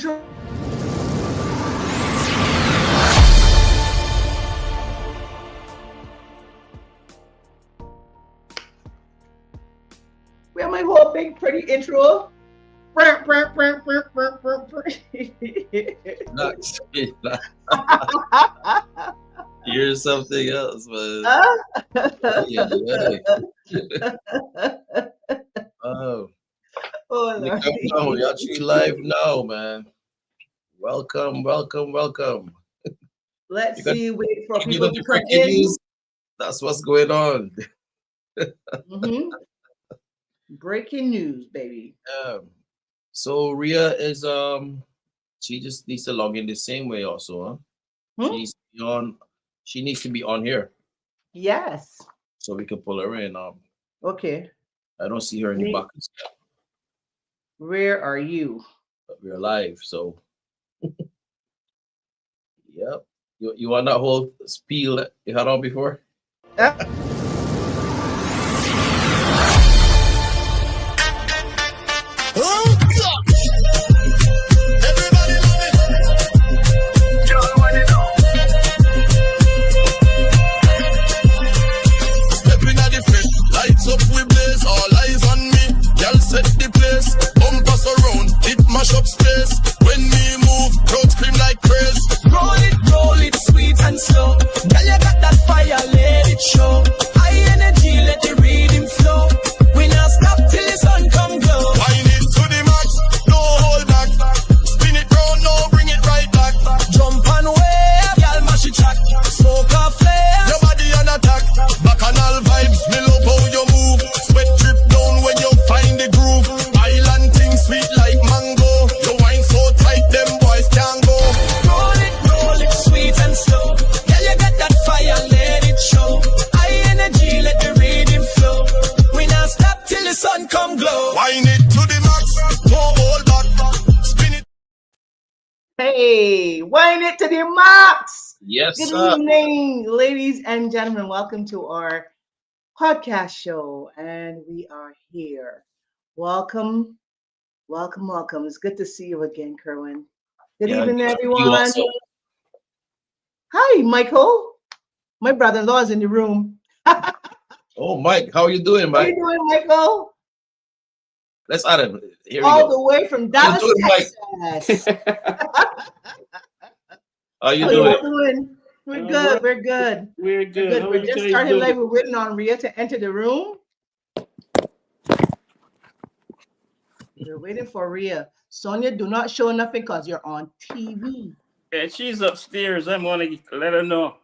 intro. We have my whole big pretty intro. Here's something else, man. Oh, Lord. we're actually live now, man. Welcome. Let's see. Wait for You people know to the come breaking in. news? That's what's going on. Breaking news, baby. So Rhea is she just needs to log in the same way also, huh? She needs to be on here Yes. so we can pull her in. Okay. I don't see her in the buckets yet, Where are you? but we're live, so yep. You want that whole spiel that you had on before? Set the place, bumpers around, it mash up space. When we move, crowd scream like crazy. Roll it, sweet and slow. Girl, you got that fire, let it show. High energy, let the rhythm flow. We not stop till the sun come glow. Wind it to the max, no hold back. Spin it round, no bring it right back. Jump and wave, girl, mash it track. Soak off flares. Your body on attack, bacchanal vibes. Me love how you move. Sweat drip down when you find the groove. Island thing sweet like mango. You wine so tight, them boys can't go. Roll it, sweet and slow. Girl, you got that fire, let it show. High energy, let the rhythm flow. We not stop till the sun come glow. Wind it to the max, no hold back. Spin it. Hey, wind it to the max. Yes, Good sir. evening, ladies and gentlemen. Welcome to our podcast show, and we are here. Welcome. It's good to see you again, Kerwin. Good evening, You everyone. also. Hi, Michael. My brother-in-law is in the room. Oh, Mike, how are you doing, How you Mike? doing, Michael? Let's add him. Here we All go. the way from How you Dallas, doing, Texas. How you How doing? you doing? We're good. We're good. We're good. How We're you just guys starting doing? live. We're waiting on Rhea to enter the room. We're waiting for Rhea. Sonia, do not show nothing because you're on TV. Yeah, she's upstairs. I'm gonna let her know.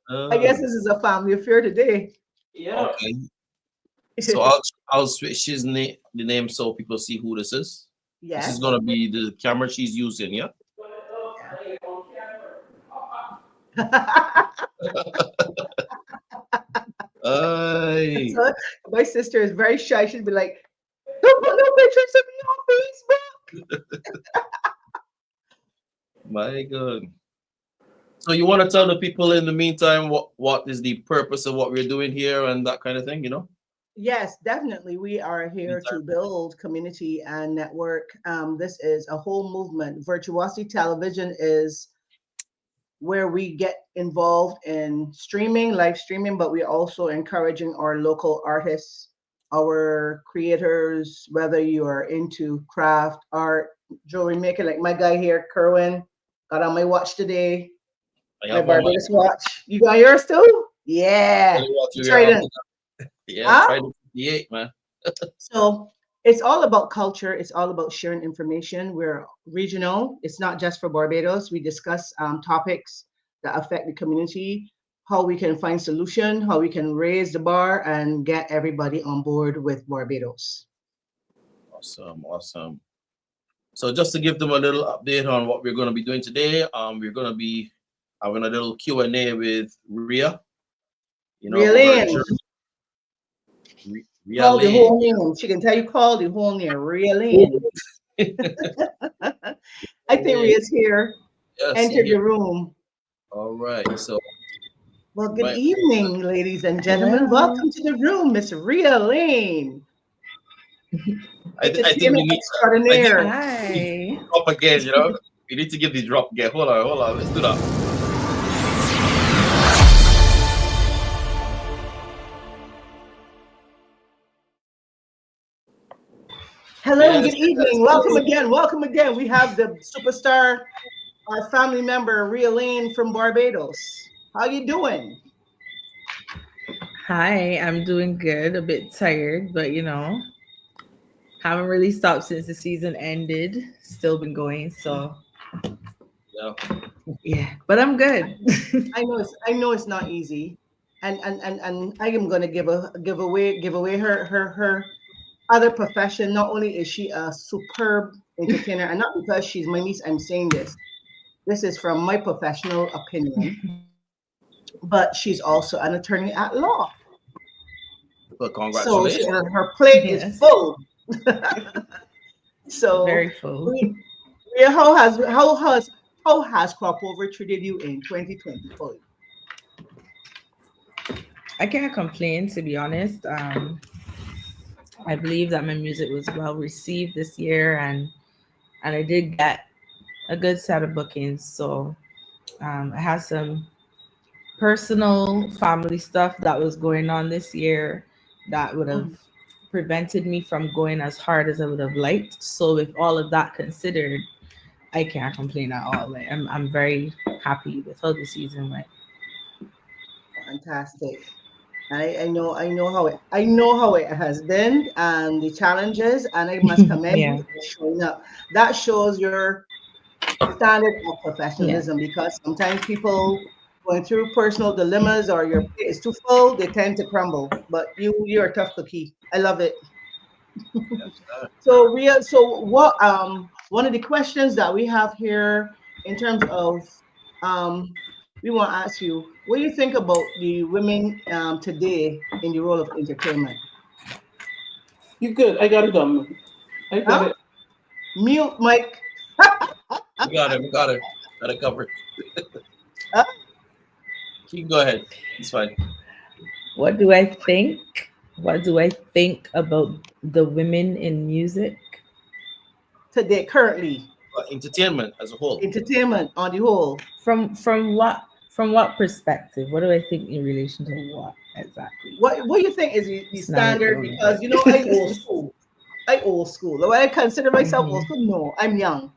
I guess this is a family affair today. Yeah. Okay. So I'll switch the name so people see who this is. Yes. This is gonna be the camera she's using, yeah? So my sister is very shy. She'd be like, "Don't put no pictures of me on Facebook." My God. So you want to tell the people in the meantime what is the purpose of what we're doing here and that kind of thing, you know? Yes, definitely. We are here to build community and network. This is a whole movement. Virtuosity Television is where we get involved in streaming, live streaming, but we're also encouraging our local artists, our creators, whether you are into craft, art, jewelry making, like my guy here, Kerwin, got on my watch today. My Barbados watch. You got yours too? Yeah. Trident 58, man. So it's all about culture. It's all about sharing information. We're regional. It's not just for Barbados. We discuss topics that affect the community, how we can find solution, how we can raise the bar and get everybody on board with Barbados. Awesome. So just to give them a little update on what we're going to be doing today, we're going to be having a little Q&A with Rhea. You know, Layne. Rhea Call the Layne. whole name. She can tell you call the whole name. Rhea Layne. I think Rhea's here. Yes, enter the room. All right. So well, good evening, ladies and gentlemen. Welcome to the room, Miss Rhea Layne. I think we Entertainment need extraordinaire. Hi. drop again, you know. We need to give the drop again. Hold on. Let's do that. Hello, Yes, good evening. Welcome again. We have the superstar, our family member, Layne from Barbados. How you doing? Hi, I'm doing good. A bit tired, but haven't really stopped since the season ended. Still been going, so Yeah. yeah. But I'm good. I know it's not easy, and I am gonna give away her other profession. Not only is she a superb entertainer, and not because she's my niece, I'm saying this. This is from my professional opinion, but she's also an attorney at law. Well, So congratulations. her plate is Yes. full. So Very full. Rhea, how has crop over treated you in 2020? I can't complain, to be honest. I believe that my music was well received this year, and I did get a good set of bookings. So I had some personal family stuff that was going on this year that would have prevented me from going as hard as I would have liked. So with all of that considered, I can't complain at all. Like, I'm very happy with how the season went. Fantastic. I know how it has been and the challenges, and I must commend Yeah. you for showing up. That shows your standard of professionalism, because sometimes people going through personal dilemmas or your plate is too full, they tend to crumble. But you're a tough cookie. I love it. So what one of the questions that we have here in terms of we want to ask you, what do you think about the women today in the role of entertainment? You good? I got it done. I got Huh? it. Mute, Mike. We got it. Got it covered. Huh? You can go ahead. It's fine. What do I think? What do I think about the women in music? Today, currently, Entertainment as a whole. entertainment on the whole. From what perspective? What do I think in relation to what exactly? What do you think is the It's not standard? really Because good. I old school. I old school. Do I consider myself old Mhm. school? No, I'm young,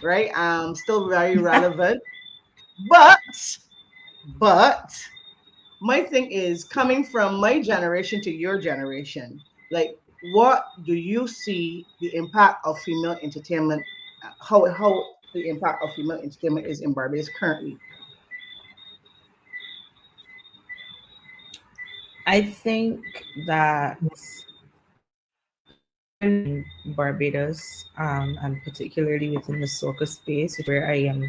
right? I'm still very relevant. But my thing is, coming from my generation to your generation, like, what do you see the impact of female entertainment? How the impact of female entertainment is in Barbados currently? I think that in Barbados, and particularly within the soca space, where I am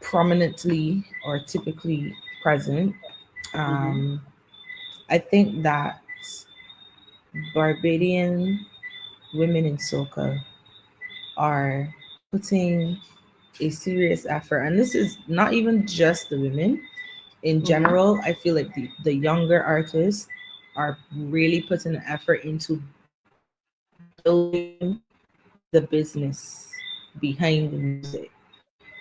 prominently or typically present, I think that Barbadian women in soca are putting a serious effort, and this is not even just the women. In general, I feel like the younger artists are really putting an effort into building the business behind the music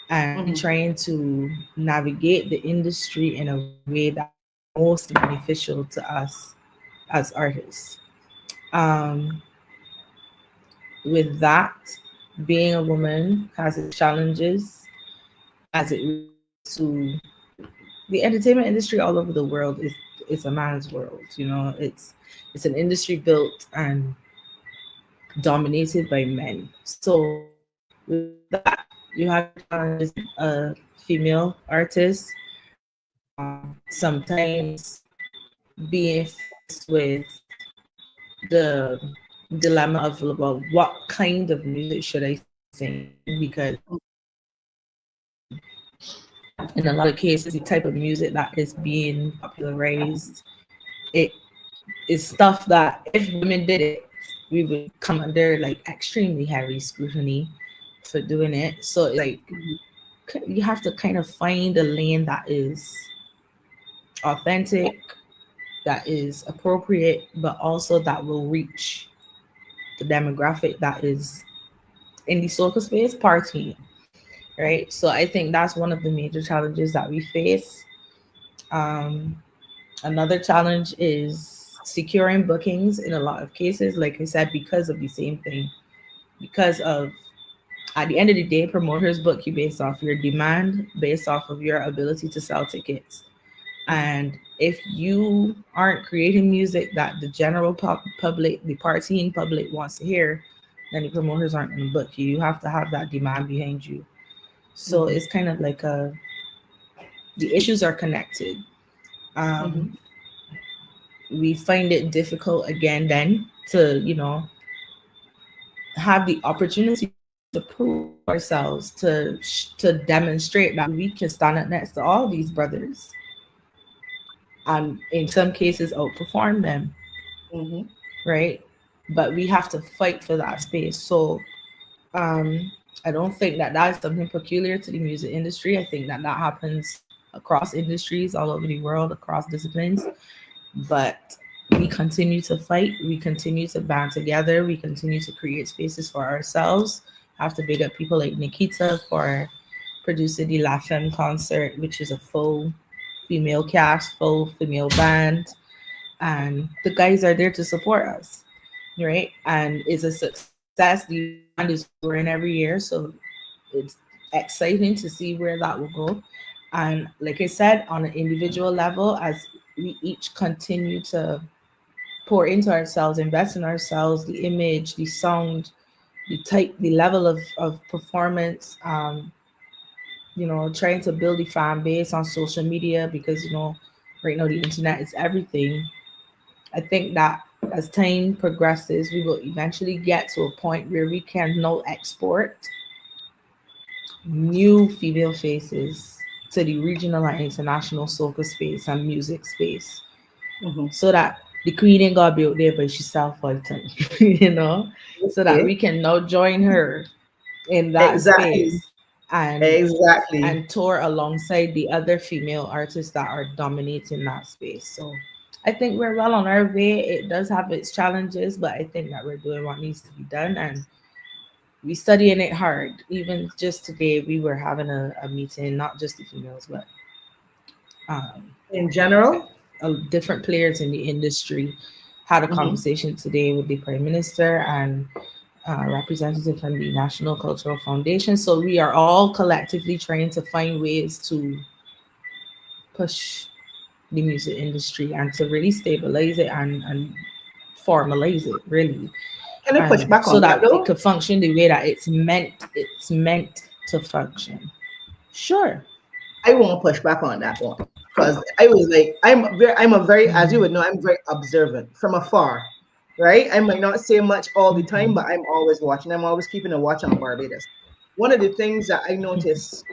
and trying to navigate the industry in a way that's most beneficial to us as artists. Um, with that, being a woman has its challenges as it relates to the entertainment industry all over the world. Is a man's world. It's an industry built and dominated by men. So with that, you have a female artist sometimes being faced with the dilemma of, well, what kind of music should I sing? Because in a lot of cases, the type of music that is being popularized, it is stuff that if women did it, we would come under like extremely heavy scrutiny for doing it. So like you have to kind of find a lane that is authentic, that is appropriate, but also that will reach the demographic that is in the soca space partying, right? So I think that's one of the major challenges that we face. Um, Another challenge is securing bookings in a lot of cases, like I said, because of the same thing. Because of, at the end of the day, promoters book you based off your demand, based off of your ability to sell tickets. And if you aren't creating music that the general public, the partying public wants to hear, then the promoters aren't going to book you. You have to have that demand behind you. So it's kind of like the issues are connected. We find it difficult again then to, have the opportunity to prove ourselves, to demonstrate that we can stand up next to all these brothers and in some cases outperform them, right? But we have to fight for that space. So I don't think that that's something peculiar to the music industry. I think that happens across industries all over the world, across disciplines. But we continue to fight. We continue to band together. We continue to create spaces for ourselves. I have to big up people like Nikita for producing the La Femme concert, which is a full female cast, full female band. And the guys are there to support us, right? And it's a success. The band is growing every year. So it's exciting to see where that will go. And like I said, on an individual level, as we each continue to pour into ourselves, invest in ourselves, the image, the sound, the level of performance, trying to build a fan base on social media, because right now the internet is everything. I think that as time progresses, we will eventually get to a point where we can now export new female faces to the regional and international soca space and music space, so that the queen ain't gotta be out there by herself all the time, so that we can now join her in that space and tour alongside the other female artists that are dominating that space. So I think we're well on our way. It does have its challenges, but I think that we're doing what needs to be done, and we studying it hard. Even just today, we were having a meeting, not just the females, but in general, different players in the industry. Had a conversation today with the Prime Minister and representative from the National Cultural Foundation. So we are all collectively trying to find ways to push the music industry and to really stabilize it and formalize it, really. Can I push back so on that that, though? it could function the way that it's meant to function. Sure. I won't push back on that one, because I was like, I'm a very, as you would know, I'm very observant from afar, right? I might not say much all the time, but I'm always watching. I'm always keeping a watch on Barbados. One of the things that I notice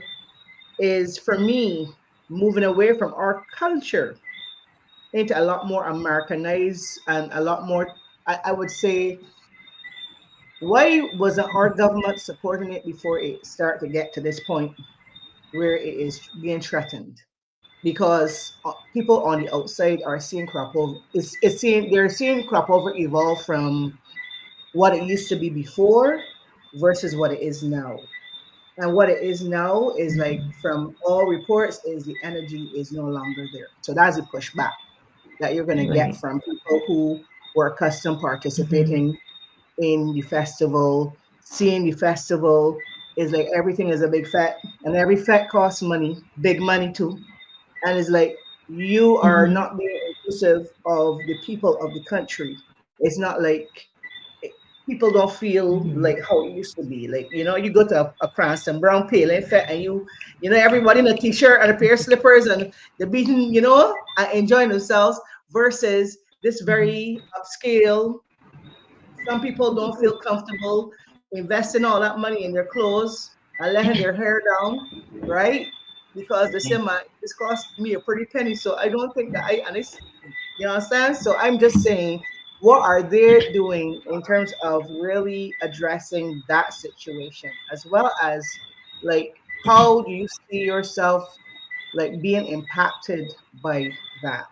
is, for me, moving away from our culture into a lot more Americanized and a lot more, I would say, why wasn't our government supporting it before it started to get to this point where it is being threatened? Because people on the outside are seeing crop over. They're seeing crop over evolve from what it used to be before versus what it is now. And what it is now is, like, from all reports, is the energy is no longer there. So that's a pushback that you're going to get from people who were accustomed participating in the festival, seeing the festival is like everything is a big fat, and every fat costs money, big money too. And it's like, you are not being inclusive of the people of the country. It's not like people don't feel like how it used to be. Like, you go to a Cranston Brown Pale and Fete, and everybody in a t-shirt and a pair of slippers, and they're beating, and enjoying themselves, versus this very upscale. Some people don't feel comfortable investing all that money in their clothes and letting their hair down, right? Because they say, man, this cost me a pretty penny. So I don't think that you understand? So I'm just saying, what are they doing in terms of really addressing that situation, as well as, like, how do you see yourself, like, being impacted by that?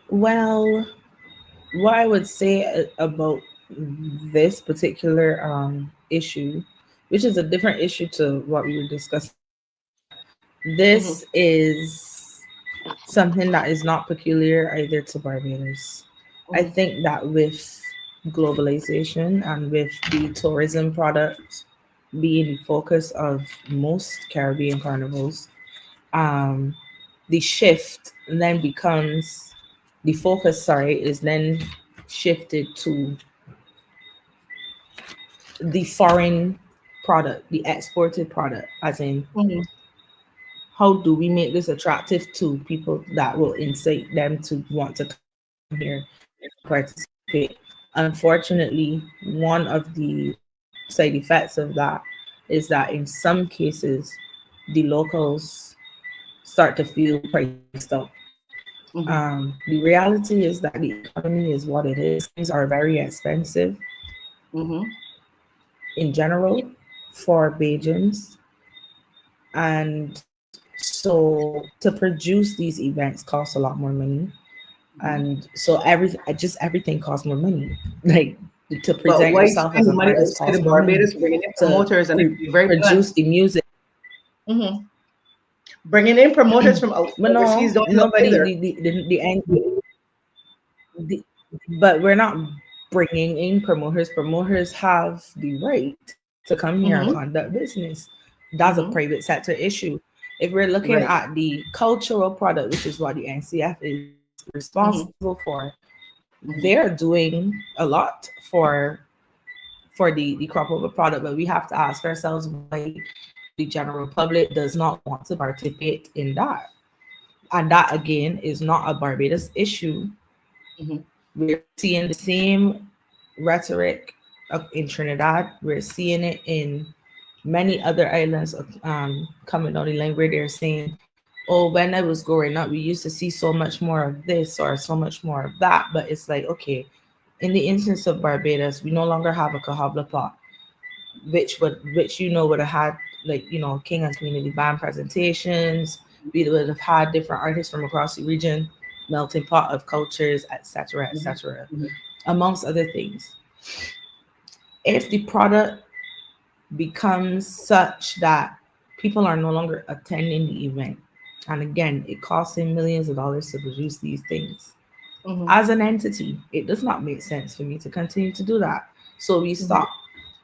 Well, what I would say about this particular issue, which is a different issue to what we were discussing, this is something that is not peculiar either to Barbados. I think that with globalization and with the tourism product being the focus of most Caribbean carnivals, the shift then becomes the focus, sorry, is then shifted to the foreign product, the exported product, as in how do we make this attractive to people that will incite them to want to come here and participate. Unfortunately, one of the side effects of that is that in some cases, the locals start to feel priced out. The reality is that the economy is what it is. Things are very expensive in general for Bajans. And so to produce these events costs a lot more money. And so everything costs more money. Like to present yourself as an artist costs more money. Bringing in promoters and produce the music. Bringing in promoters from overseas. But we're not bringing in promoters. Promoters have the right to come here and conduct business. That's a private sector issue. If we're looking at the cultural product, which is what the NCF is responsible for, they're doing a lot for the crop over product, but we have to ask ourselves why the general public does not want to participate in that. And that again is not a Barbados issue. We're seeing the same rhetoric in Trinidad. We're seeing it in many other islands coming down the line where they're saying, oh, when I was growing up, we used to see so much more of this or so much more of that. But it's like, okay, in the instance of Barbados, we no longer have a Cahabla pot, which would have had king and community band presentations. We would have had different artists from across the region, melting pot of cultures, etc., amongst other things. If the product becomes such that people are no longer attending the event, and again, it costs them millions of dollars to produce these things. As an entity, it does not make sense for me to continue to do that. So we stop.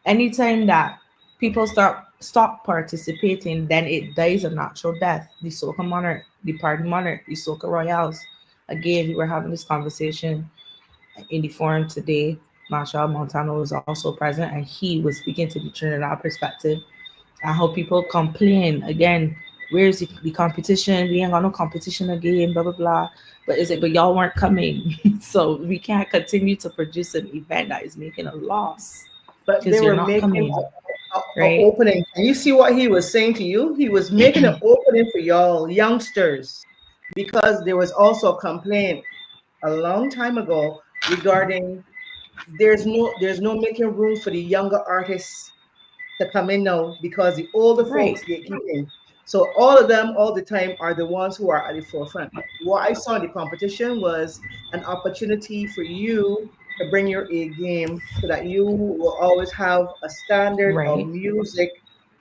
Anytime that people stop participating, then it dies a natural death. The soca monarch, the party monarch, the soca royals. Again, we were having this conversation in the forum today. Marshall Montano was also present, and he was speaking to the Trinidad perspective and how people complain again. Where's the competition? We ain't got no competition again, blah blah blah. But but y'all weren't coming, so we can't continue to produce an event that is making a loss. But they were making an opening. And you see what he was saying to you? He was making an opening for y'all youngsters, because there was also a complaint a long time ago regarding there's no making room for the younger artists to come in now because the older folks get in. So all of them all the time are the ones who are at the forefront. What I saw in the competition was an opportunity for you to bring your A game so that you will always have a standard of music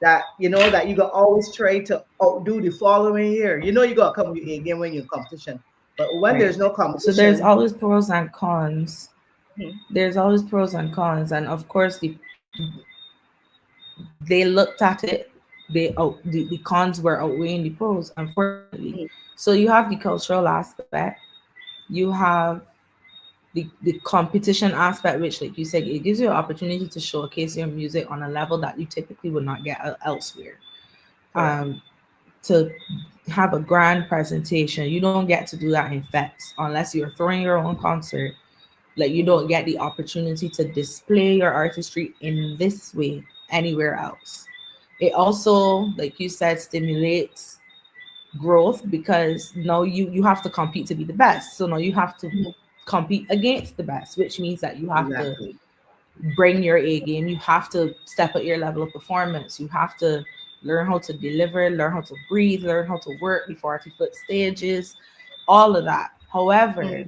that that you can always try to outdo the following year. You gotta come with your A game when you're in competition. But when there's no competition, so there's always pros and cons. There's always pros and cons, and of course they looked at it. The cons were outweighing the pros, unfortunately. So you have the cultural aspect, you have the competition aspect, which, like you said, it gives you an opportunity to showcase your music on a level that you typically would not get elsewhere. To have a grand presentation, you don't get to do that in FETs unless you're throwing your own concert. Like, you don't get the opportunity to display your artistry in this way anywhere else. It also, like you said, stimulates growth, because now you have to compete to be the best. So now you have to compete against the best, which means that you have to bring your A game. You have to step up your level of performance. You have to learn how to deliver, learn how to breathe, learn how to work the 40-foot stages, all of that. However,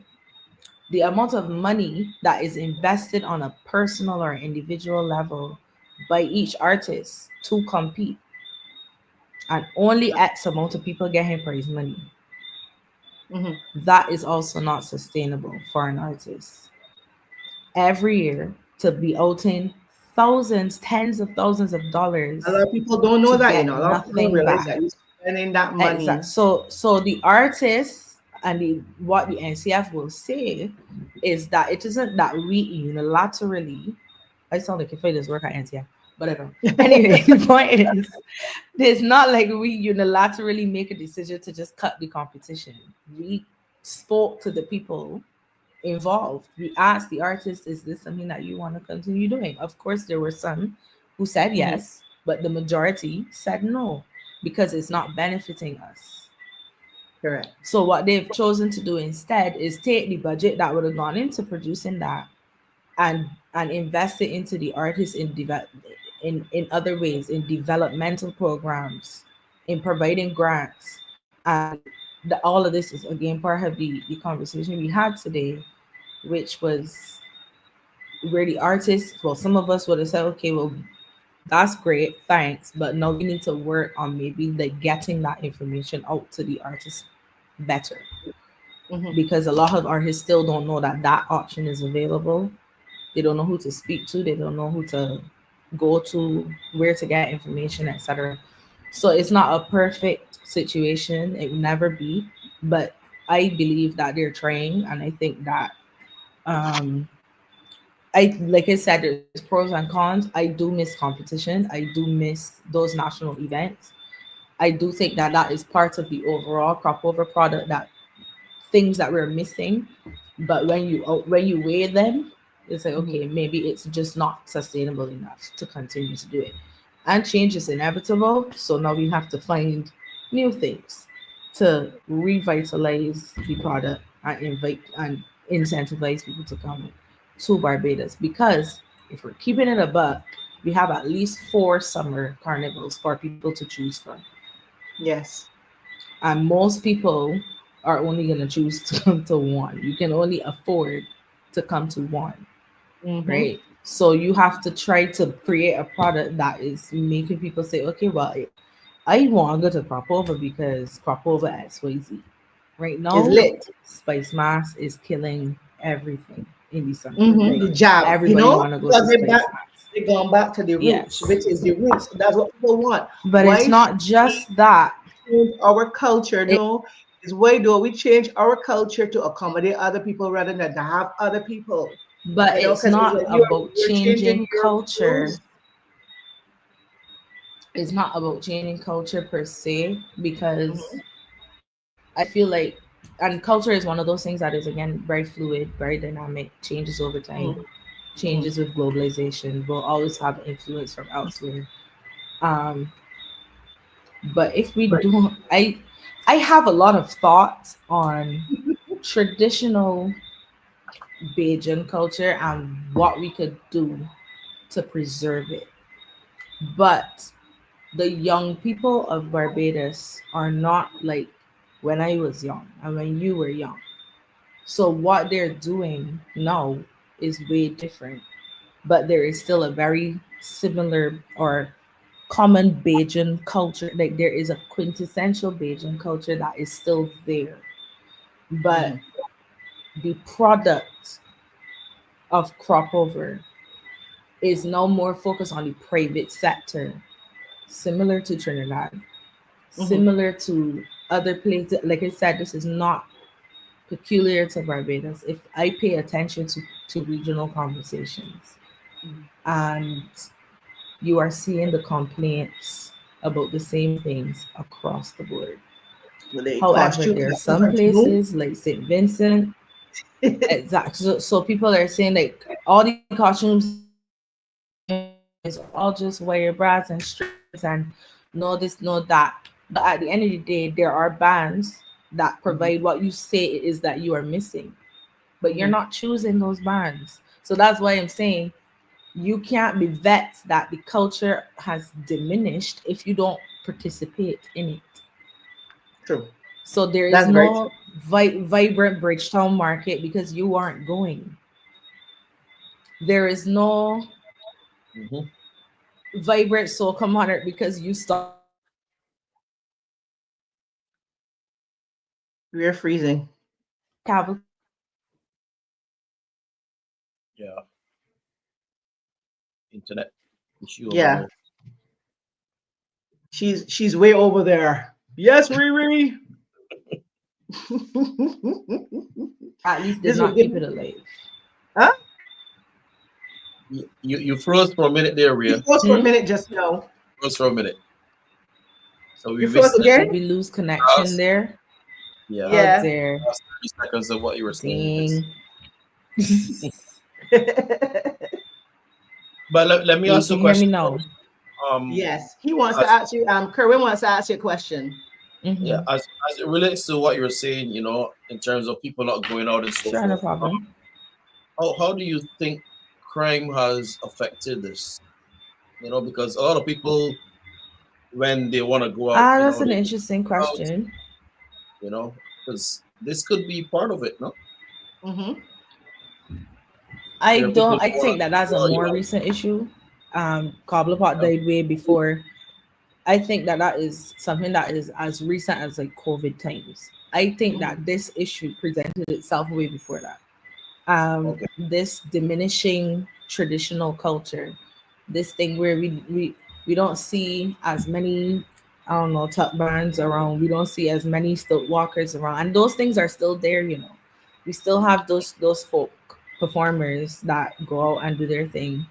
the amount of money that is invested on a personal or individual level by each artist to compete, and only X amount of people getting prize money, that is also not sustainable for an artist. Every year to be outing thousands, tens of thousands of dollars. A lot of people don't know that, you know. A lot of people don't realize back. that you're spending that money. Exactly. So the artists and what the NCF will say is that it isn't that we unilaterally. I sound like if I just work at NCF, whatever. Anyway, the point is, it's not like we unilaterally make a decision to just cut the competition. We spoke to the people involved. We asked the artist, is this something that you want to continue doing? Of course, there were some who said yes, but the majority said no, because it's not benefiting us. Correct. So what they've chosen to do instead is take the budget that would have gone into producing that and invest it into the artists in other ways, in developmental programs, in providing grants. And all of this is again part of the conversation we had today, which was where the artists, well, some of us would have said, okay, well, that's great, thanks, but now we need to work on maybe like getting that information out to the artists better, because a lot of artists still don't know that that option is available. They don't know who to speak to, they don't know who to go to, where to get information, etc. So it's not a perfect situation, it will never be, but I believe that they're trying, and I think that like I said, there's pros and cons. I do miss competition. I do miss those national events. I do think that that is part of the overall crop over product, that things that we're missing. But when you weigh them, it's like, okay, maybe it's just not sustainable enough to continue to do it. And change is inevitable. So now we have to find new things to revitalize the product and invite and incentivize people to come to Barbados. Because if we're keeping it a buck, we have at least 4 summer carnivals for people to choose from. Yes. And most people are only going to choose to come to one. You can only afford to come to one, right? So you have to try to create a product that is making people say, okay, well, I want to go to Crop Over because Crop Over XYZ. Right now, it's lit. Spice Mass is killing everything in the summer. The job. Everybody want to go to Spice Mass. They're going back to the roots, which is the roots. That's what people want. But it's not just that. Our culture, no, is why do we change our culture to accommodate other people rather than to have other people? But it's not about changing culture. It's not about changing culture per se, because I feel like, and culture is one of those things that is, again, very fluid, very dynamic, changes over time, changes with globalization, will always have influence from elsewhere. But if we don't, I have a lot of thoughts on traditional Bajan culture and what we could do to preserve it. But the young people of Barbados are not like when I was young and when you were young. So what they're doing now is way different, but there is still a very similar or common Bajan culture. Like there is a quintessential Bajan culture that is still there, but the product of Crop Over is now more focused on the private sector, similar to Trinidad, similar to other places. Like I said, this is not peculiar to Barbados. If I pay attention to regional conversations, and you are seeing the complaints about the same things across the board. However, there are some places like St. Vincent, exactly. So people are saying like all the costumes is all just wire bras and strips and no this, no that. But at the end of the day, there are bands that provide what you say it is that you are missing, but you're not choosing those bands. So that's why I'm saying you can't be vexed that the culture has diminished if you don't participate in it. True. So there is That's very no vibrant Bridgetown market because you aren't going. There is no Mhm. vibrant soca monarch because you start. We're freezing. Caval- Yeah. Internet issue over Yeah. here. She's way over there. Yes, Riri. At least did This will not give keep it alive. huh? You froze for a minute there, You Rhea. froze for a minute just now. Froze for a minute. So we You froze missed again? Did we lose connection there? yeah. Oh Yeah. dear. Last 30 seconds of what you were saying. Dang. But let me You ask you can a hear me question. now. Yes. He wants to As, ask you, Kerwin wants to ask you a question. yeah, Mhm. as it relates to what you were saying, in terms of people not going out and so Sure, no forth. problem. How do you think crime has affected this? Because a lot of people, when they want to go out, That's an they interesting go out, question. because this could be part of it, no? Mm-hmm. There are people I who want think that that's to a go out, more recent issue. Cobblepot yeah. died way before. I think that is something that is as recent as like COVID times. I think that this issue presented itself way before that. Okay. This diminishing traditional culture, this thing where we don't see as many, I don't know, tuck bands around. We don't see as many stilt walkers around, and those things are still there. We still have those folk performers that go out and do their thing.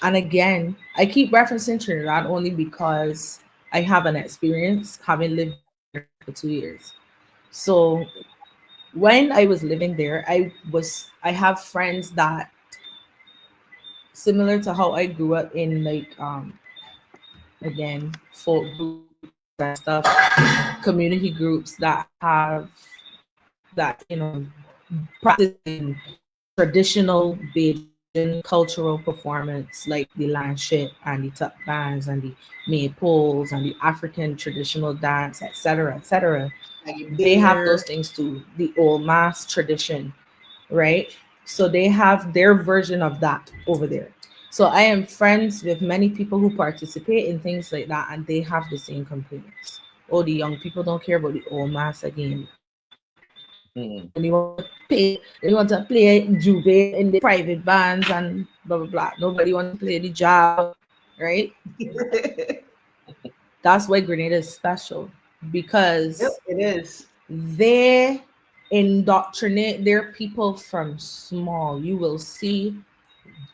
And again, I keep referencing Trinidad only because I have an experience having lived there for 2 years. So when I was living there, I have friends that, similar to how I grew up in like again folk groups and stuff, community groups that have that practicing traditional Bajan cultural performance like the lanchette and the tuck bands and the maypoles and the African traditional dance, etc., etc. They have those things too, the old mass tradition, right? So they have their version of that over there. So I am friends with many people who participate in things like that, and they have the same complaints. Oh, the young people don't care about the old mass again. Mhm. They want to play juve in the private bands and blah blah blah. Nobody wants to play the job, right? That's why Grenada is special, because Yep, it is. they indoctrinate their people from small. You will see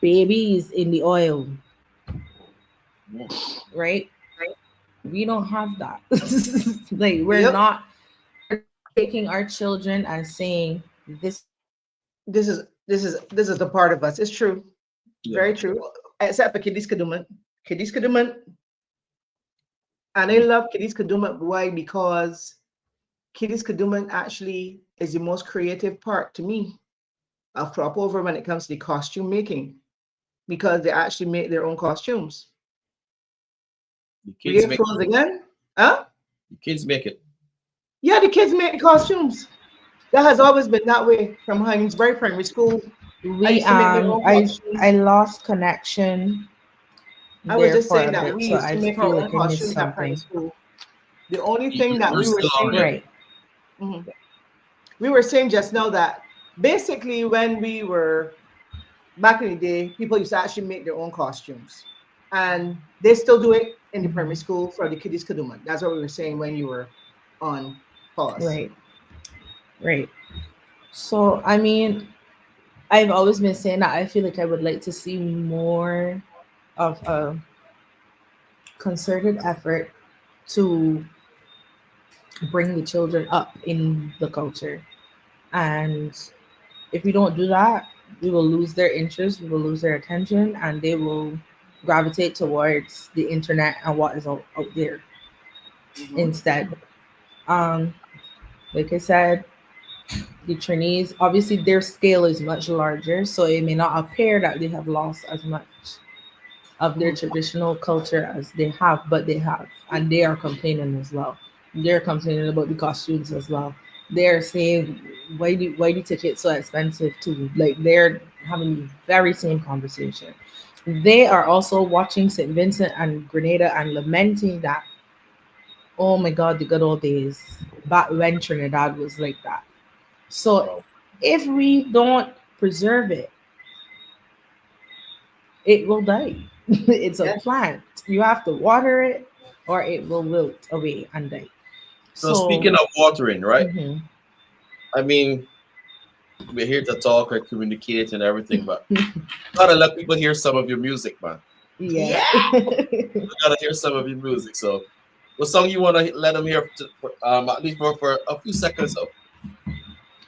babies in the oil, right? We don't have that. Like we're Yep. not taking our children and saying this. This is the part of us. It's true. Yeah. Very true. Except for Kiddies Kaduman. Kiddies Kaduman. And I love Kiddies Kaduman. Why? Because Kiddies Kaduman actually is the most creative part to me of Crop Over when it comes to the costume making. Because they actually make their own costumes. The We kids get make froze again? Huh? the kids make it. Yeah, the kids make the costumes. That has always been that way from Hinesbury Primary School. I We used to make my own costumes. I lost connection I was there just for saying a that bit, we so used to I make feel our like own I missed costumes at primary something. school. The only thing that We're we were still on saying, there. Right. we were saying just now that basically when we were back in the day, people used to actually make their own costumes, and they still do it in the primary school for the kiddies Kaduman. That's what we were saying when you were on pause. Right. Right. So I mean, I've always been saying that I feel like I would like to see more of a concerted effort to bring the children up in the culture. And if we don't do that, we will lose their interest, we will lose their attention, and they will gravitate towards the internet and what is out there Mhm. instead. Um, like I said, The Chinese, obviously, their scale is much larger, so it may not appear that they have lost as much of their traditional culture as they have, but they have, and they are complaining as well. They're complaining about the costumes as well. They're saying, why do tickets so expensive too? Like they're having the very same conversation. They are also watching St. Vincent and Grenada and lamenting that, oh my God, the good old days back when Trinidad was like that. So if we don't preserve it, it will die. It's a plant. You have to water it or it will wilt away and die. So speaking of watering, right? Mhm. I mean, we're here to talk and communicate and everything, but gotta let people hear some of your music, man. Yeah. You gotta hear some of your music. So, what song you want to let them hear? At least for a few seconds. So,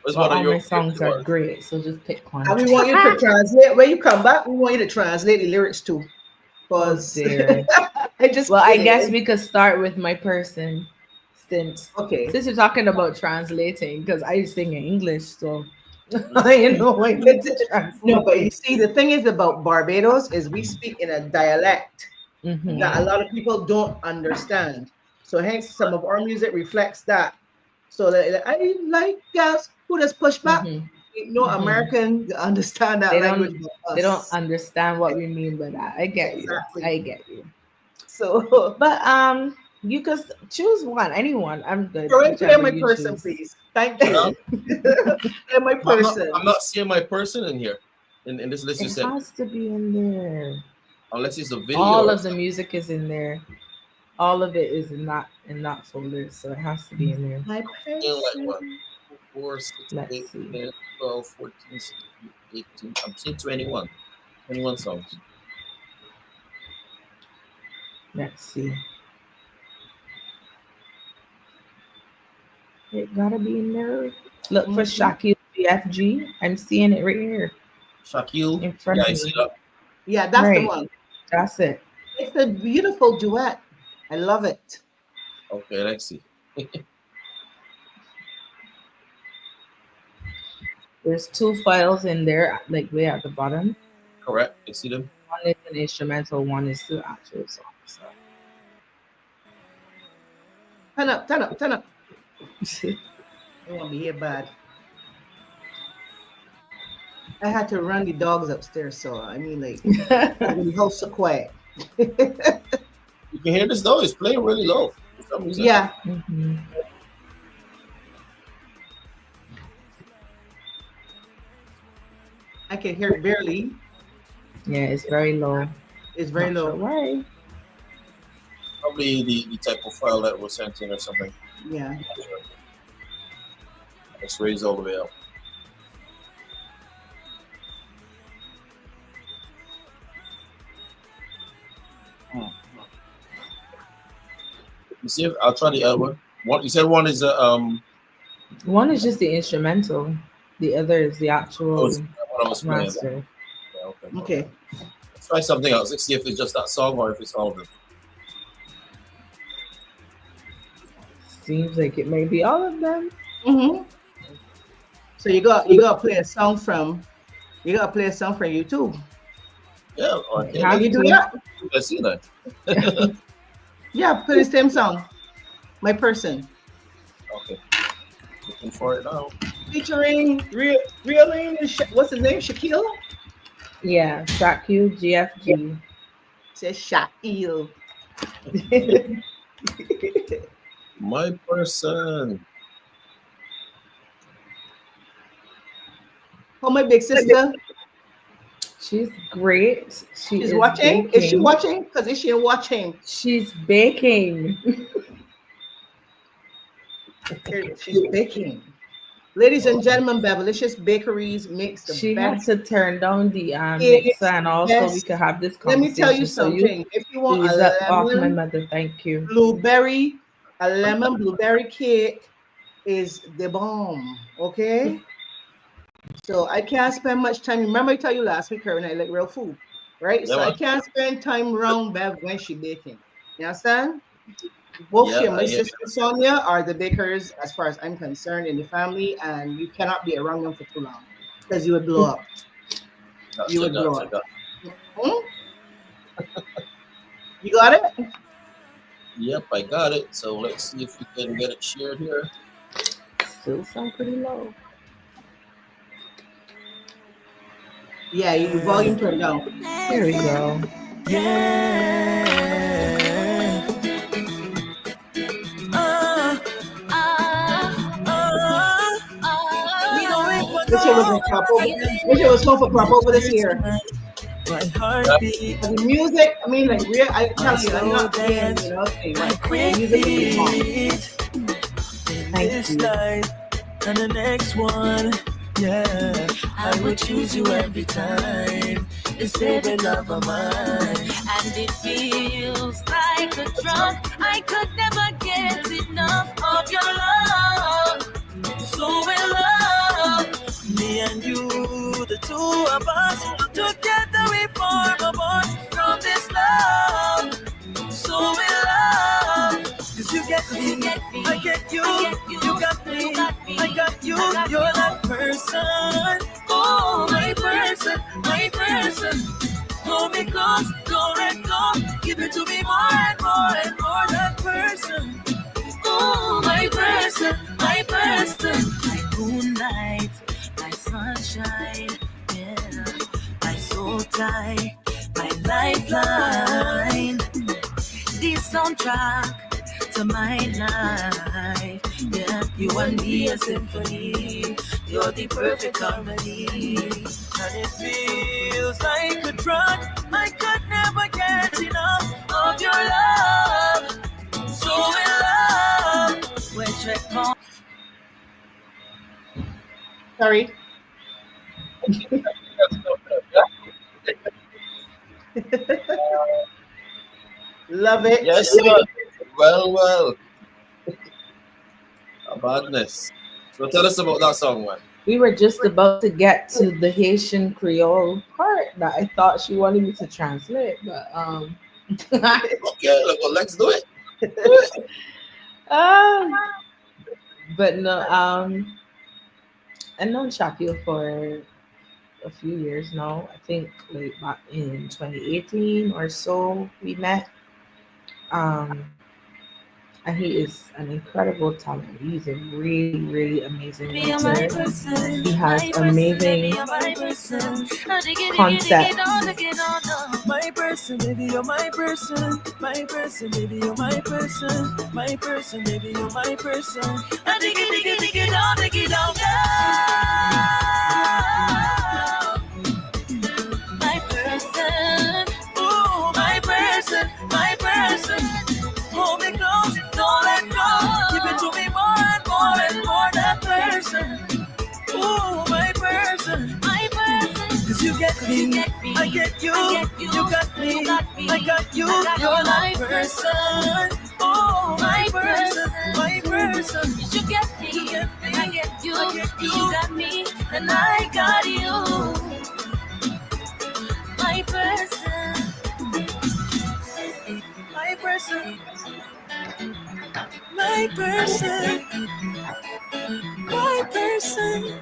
what's Well, one of all your my songs favorite are ones? great, so just pick one. And we want you to translate when you come back. We want you to translate the lyrics too, Oh because dear. I just Well, I kidding. guess we could start with my person since Okay. you're talking about translating, because I sing in English, so I know I need to translate. No, but you see, the thing is about Barbados is we speak in a dialect Mhm. that a lot of people don't understand. So hence some of our music reflects that. So that I like girls who just push back. Mhm. No Mhm. American understand that They language don't. but They don't us. understand what we mean by that. I get you. Exactly. I get you. So But you could choose one, anyone. I'm good. play Whichever my you person, choose. please. Thank you. Play my person. I'm not seeing my person in here in this list you It said, has to be in there. unless it's a video All or of the something. music is in there. All of it is in that folder, so it has to be in there. My Yeah, like person. what? 4, 6, Let's 8, see. 10, 12, 14, 16, 18. I'm seeing 21. 21 songs. Let's see. It gotta be in there. Look for Shaki GFG. I'm seeing it right here Shaquille. in front Yeah, of I me. see that. Yeah, that's the Right. one. That's it. It's a beautiful duet. I love it. Okay, let's see. There's two files in there, like way at the bottom. Correct. I see them. One is an instrumental, one is the actual song. Turn up, turn up, turn up. So. I want to be here bad. I had to run the dogs upstairs, so I mean, like, the house so quiet. You can hear this though. It's playing really low. For some reason. Yeah, Mhm. I can hear it barely. Yeah, it's very low. It's very Not sure low. why. Probably the type of file that was sent in or something. Yeah. Let's raise all the way up. You see, I'll try the other one. What you said? One is One is just the instrumental. The other is the actual what I was playing. master. Yeah, okay. Okay. Let's try something else. Let's see if it's just that song or if it's all of them. Seems like it may be all of them. Mm-hmm. So you got to play a song from YouTube. Yeah, It okay. has Can you do to. that? Let's see that. Yeah, play the same song. My person. Okay. Looking for it now. Featuring real name is what's his name? Shaquille? Yeah, track Q, GFG. Says Shaquille. My person. Oh, my big sister. She's great. She's is watching. baking. Is she watching? Because is she watching? She's baking. She's baking. Ladies and gentlemen, Bevelicious Bakeries makes the She best. had to turn down the It's mixer, and also we best. could have this Let conversation. me tell you So something. If you want ease a up off my lemon mother. Thank you. blueberry, a lemon blueberry cake is the bomb. Okay. So I can't spend much time. Remember I tell you last week, her and I like real food, right? Yeah, So I man. can't spend time around Bev when she baking. You understand? Both Yeah, you, my I hear you. sister Sonia, are the bakers, as far as I'm concerned, in the family, and you cannot be around them for too long because you would blow up. You Gotcha, would blow gotcha, up. gotcha. Mhm. You got it? Yep, I got it. So let's see if we can get it shared here. Still sound pretty low. Yeah, you volume turned down. There we go. Wish it was a crop over. Wish it was for crop over this year. My Yeah. heartbeat, The music, I mean, like real. I tell you, I'm not being, okay, right? The music is on. Thank this you. life and the next one. Yeah, I would choose you every time. It's every love of mine. And it feels like a drug. I could never get enough of your love. So in love, me and you, the two of us, together we form a bond from this love. So in love, 'cause you get me, I get you, you got me, I got you, you're that person. Oh, my person, my person. Hold me close, don't let go. Give it to me more and more and more, that person. Oh, my person, my person. My moonlight, my sunshine, yeah. My soul tie, my lifeline. The soundtrack to my life, yeah. You and me a symphony. You're the perfect harmony. And it feels like a drug. I could never get enough of your love. So in love, Which I call Sorry. Love it. Yes, sir. Well. A badness. So tell us about that song, man. We were just about to get to the Haitian Creole part that I thought she wanted me to translate, but Okay, well, let's do it. but no, I've known Shakil for a few years now. I think like back in 2018 or so we met. And he is an incredible talent. He's a really, really amazing dancer. He has amazing concept. my person, baby, you're my person. My person, baby, you're my person. My person, baby, you're my person. dig it down, my person. Ooh, my person, my person. Hold me close, don't let go. Give it to me more and more and more, that person. Ooh, my person, My person. 'cause you get me, I get you, you got me, I got you, you're my person. Oh, my person, my person. You get me, I get you, you got me, and I got you. My person. My person, my person, my person.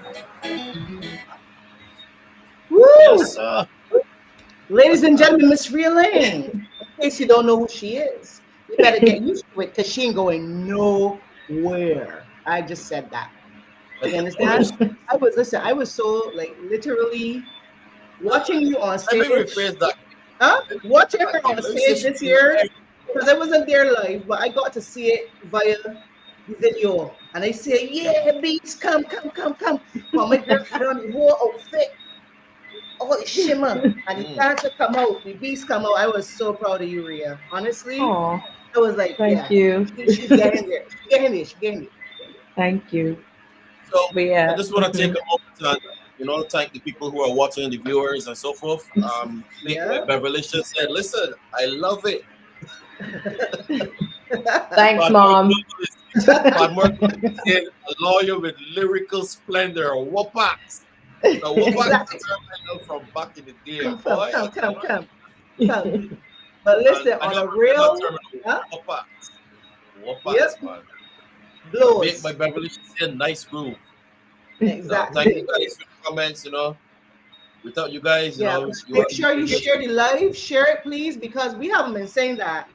Woo! Yes, sir. Ladies and gentlemen, Miss Rhea Layne. In case you don't know who she is, you better get used to it because she ain't going nowhere. I just said that. You understand? I was so like literally watching you on Let me stage. rephrase that. Huh? Watching her on stage this year because I wasn't there live, but I got to see it via the video. And I say, yeah, beats, come. Well, my girl had on the whole outfit, all the shimmer, and the dancer come out, the beats come out. I was so proud of you, Rhea. Honestly, Oh, I was like, thank yeah, you. she's getting there. She's getting there. Thank you. So But yeah. I just want to take a moment to, thank the people who are watching, the viewers and so forth. Yeah. Beverly just said, listen, I love it. Thanks, Mom. Padmore is a lawyer with lyrical splendor, Wapax. The Wapax is from back in the day. Boy. Come. But listen, on a real, huh? What parts, Yep. man? Blows. Make my Beverly say nice groove. Exactly. Thank you guys for the comments. Without you guys, Yeah, make sure you share the live, share it please, because we haven't been saying that.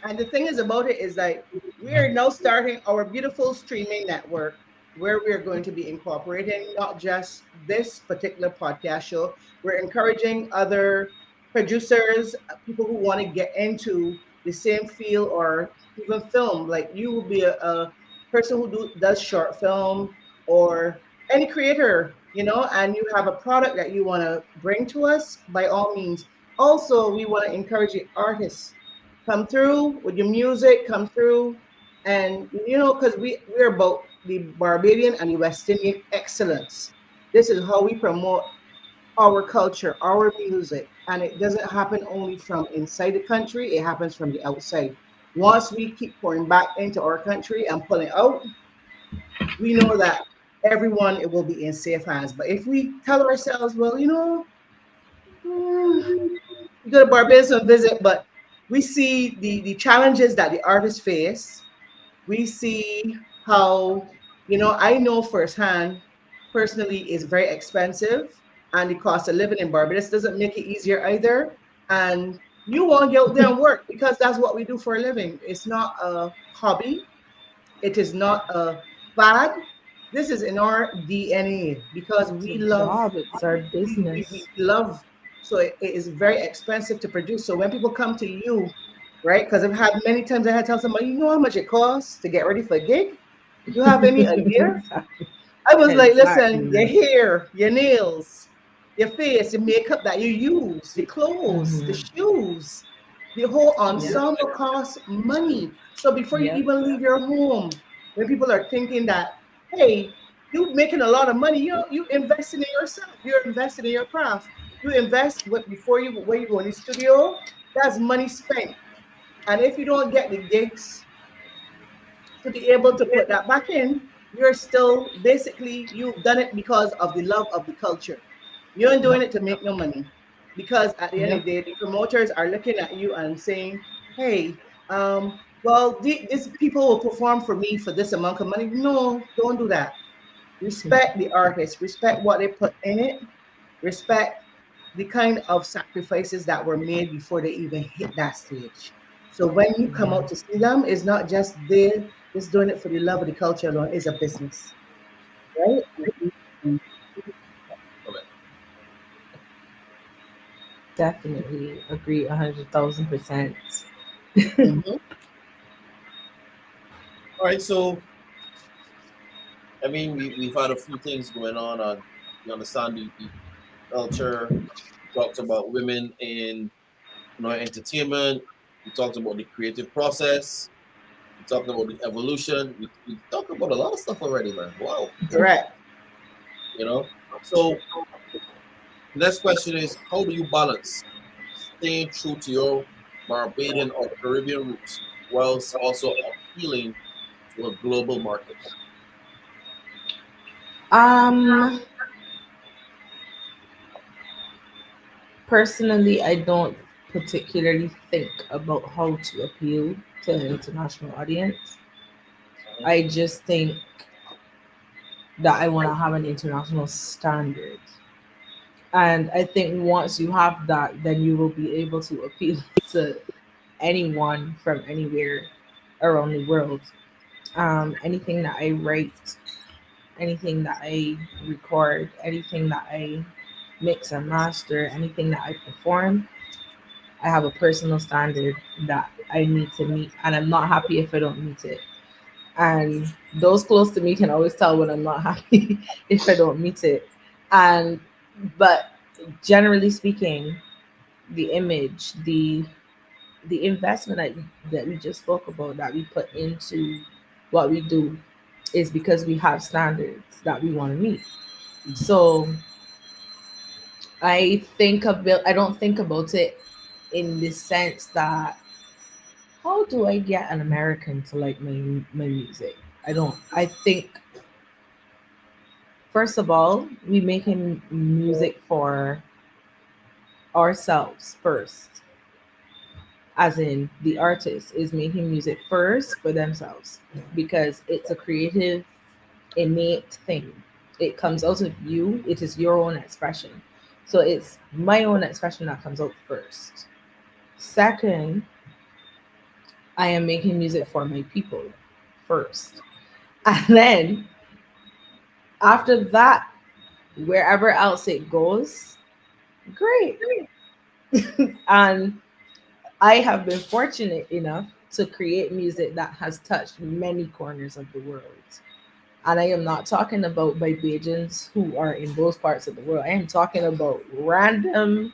And the thing is about it is like we are now starting our beautiful streaming network where we are going to be incorporating not just this particular podcast show. We're encouraging other producers, people who want to get into the same field or even film. Like you will be a person who does short film or any creator, and you have a product that you want to bring to us, by all means. Also, we want to encourage the artists come through with your music, come through, and because we're about the Barbadian and the West Indian excellence. This is how we promote our culture, our music, and it doesn't happen only from inside the country; it happens from the outside. Once we keep pouring back into our country and pulling out, we know that everyone it will be in safe hands. But if we tell ourselves, well, we go to Barbados and visit, but we see the challenges that the artists face. We see how, I know firsthand, personally, is very expensive, and the cost of living in Barbados doesn't make it easier either. And you won't get out there and work because that's what we do for a living. It's not a hobby. It is not a fad. This is in our DNA because It's we a love, job. It's our business. we love. So it is very expensive to produce. So when people come to you, right? Because I've had many times I had to tell somebody, you know how much it costs to get ready for a gig? You have any idea? Exactly. I was like, listen, your Exactly. hair, your nails, your face, your makeup that you use, the clothes, the Mhm. shoes, the whole Yeah. ensemble costs money. So before you Yeah. even leave your home, when people are thinking that, hey, you making a lot of money, you investing in yourself, you're investing in your craft. You invest before you when you go in the studio, that's money spent. And if you don't get the gigs to be able to put that back in, you're still basically you've done it because of the love of the culture. You ain't doing Yep. it to make no money. Because at the end of Yep. the day, the promoters are looking at you and saying, hey, well, these people will perform for me for this amount of money. No, don't do that. Respect the artist, respect what they put in it, respect the kind of sacrifices that were made before they even hit that stage. So when you come Yeah. out to see them, it's not just they just doing it for the love of the culture alone. It's a business, right? Definitely agree 100,000%. Mhm. All right, so I mean, we've had a few things going on. You understand the culture. We talked about women in entertainment. We talked about the creative process. We talked about the evolution. We talked about a lot of stuff already, man. Wow, Correct. you know. So the next question is, how do you balance staying true to your Barbadian or Caribbean roots whilst also appealing to a global market? Um, Personally, I don't particularly think about how to appeal to an international audience. I just think that I want to have an international standard. And I think once you have that, then you will be able to appeal to anyone from anywhere around the world. Anything that I write, anything that I record, anything that I mix and master, anything that I perform, I have a personal standard that I need to meet, and I'm not happy if I don't meet it. And those close to me can always tell when I'm not happy if I don't meet it. And but generally speaking, the image, the investment that we just spoke about that we put into what we do is because we have standards that we want to meet. So I don't think about it in the sense that how do I get an American to like my music? I don't. I think first of all, we making music for ourselves first. as in the artist is making music first for themselves because it's a creative, innate thing. It comes out of you, it is your own expression. So it's my own expression that comes out first. Second, I am making music for my people first. And then after that, wherever else it goes, great. And I have been fortunate enough to create music that has touched many corners of the world. And I am not talking about Barbadians who are in those parts of the world. I am talking about random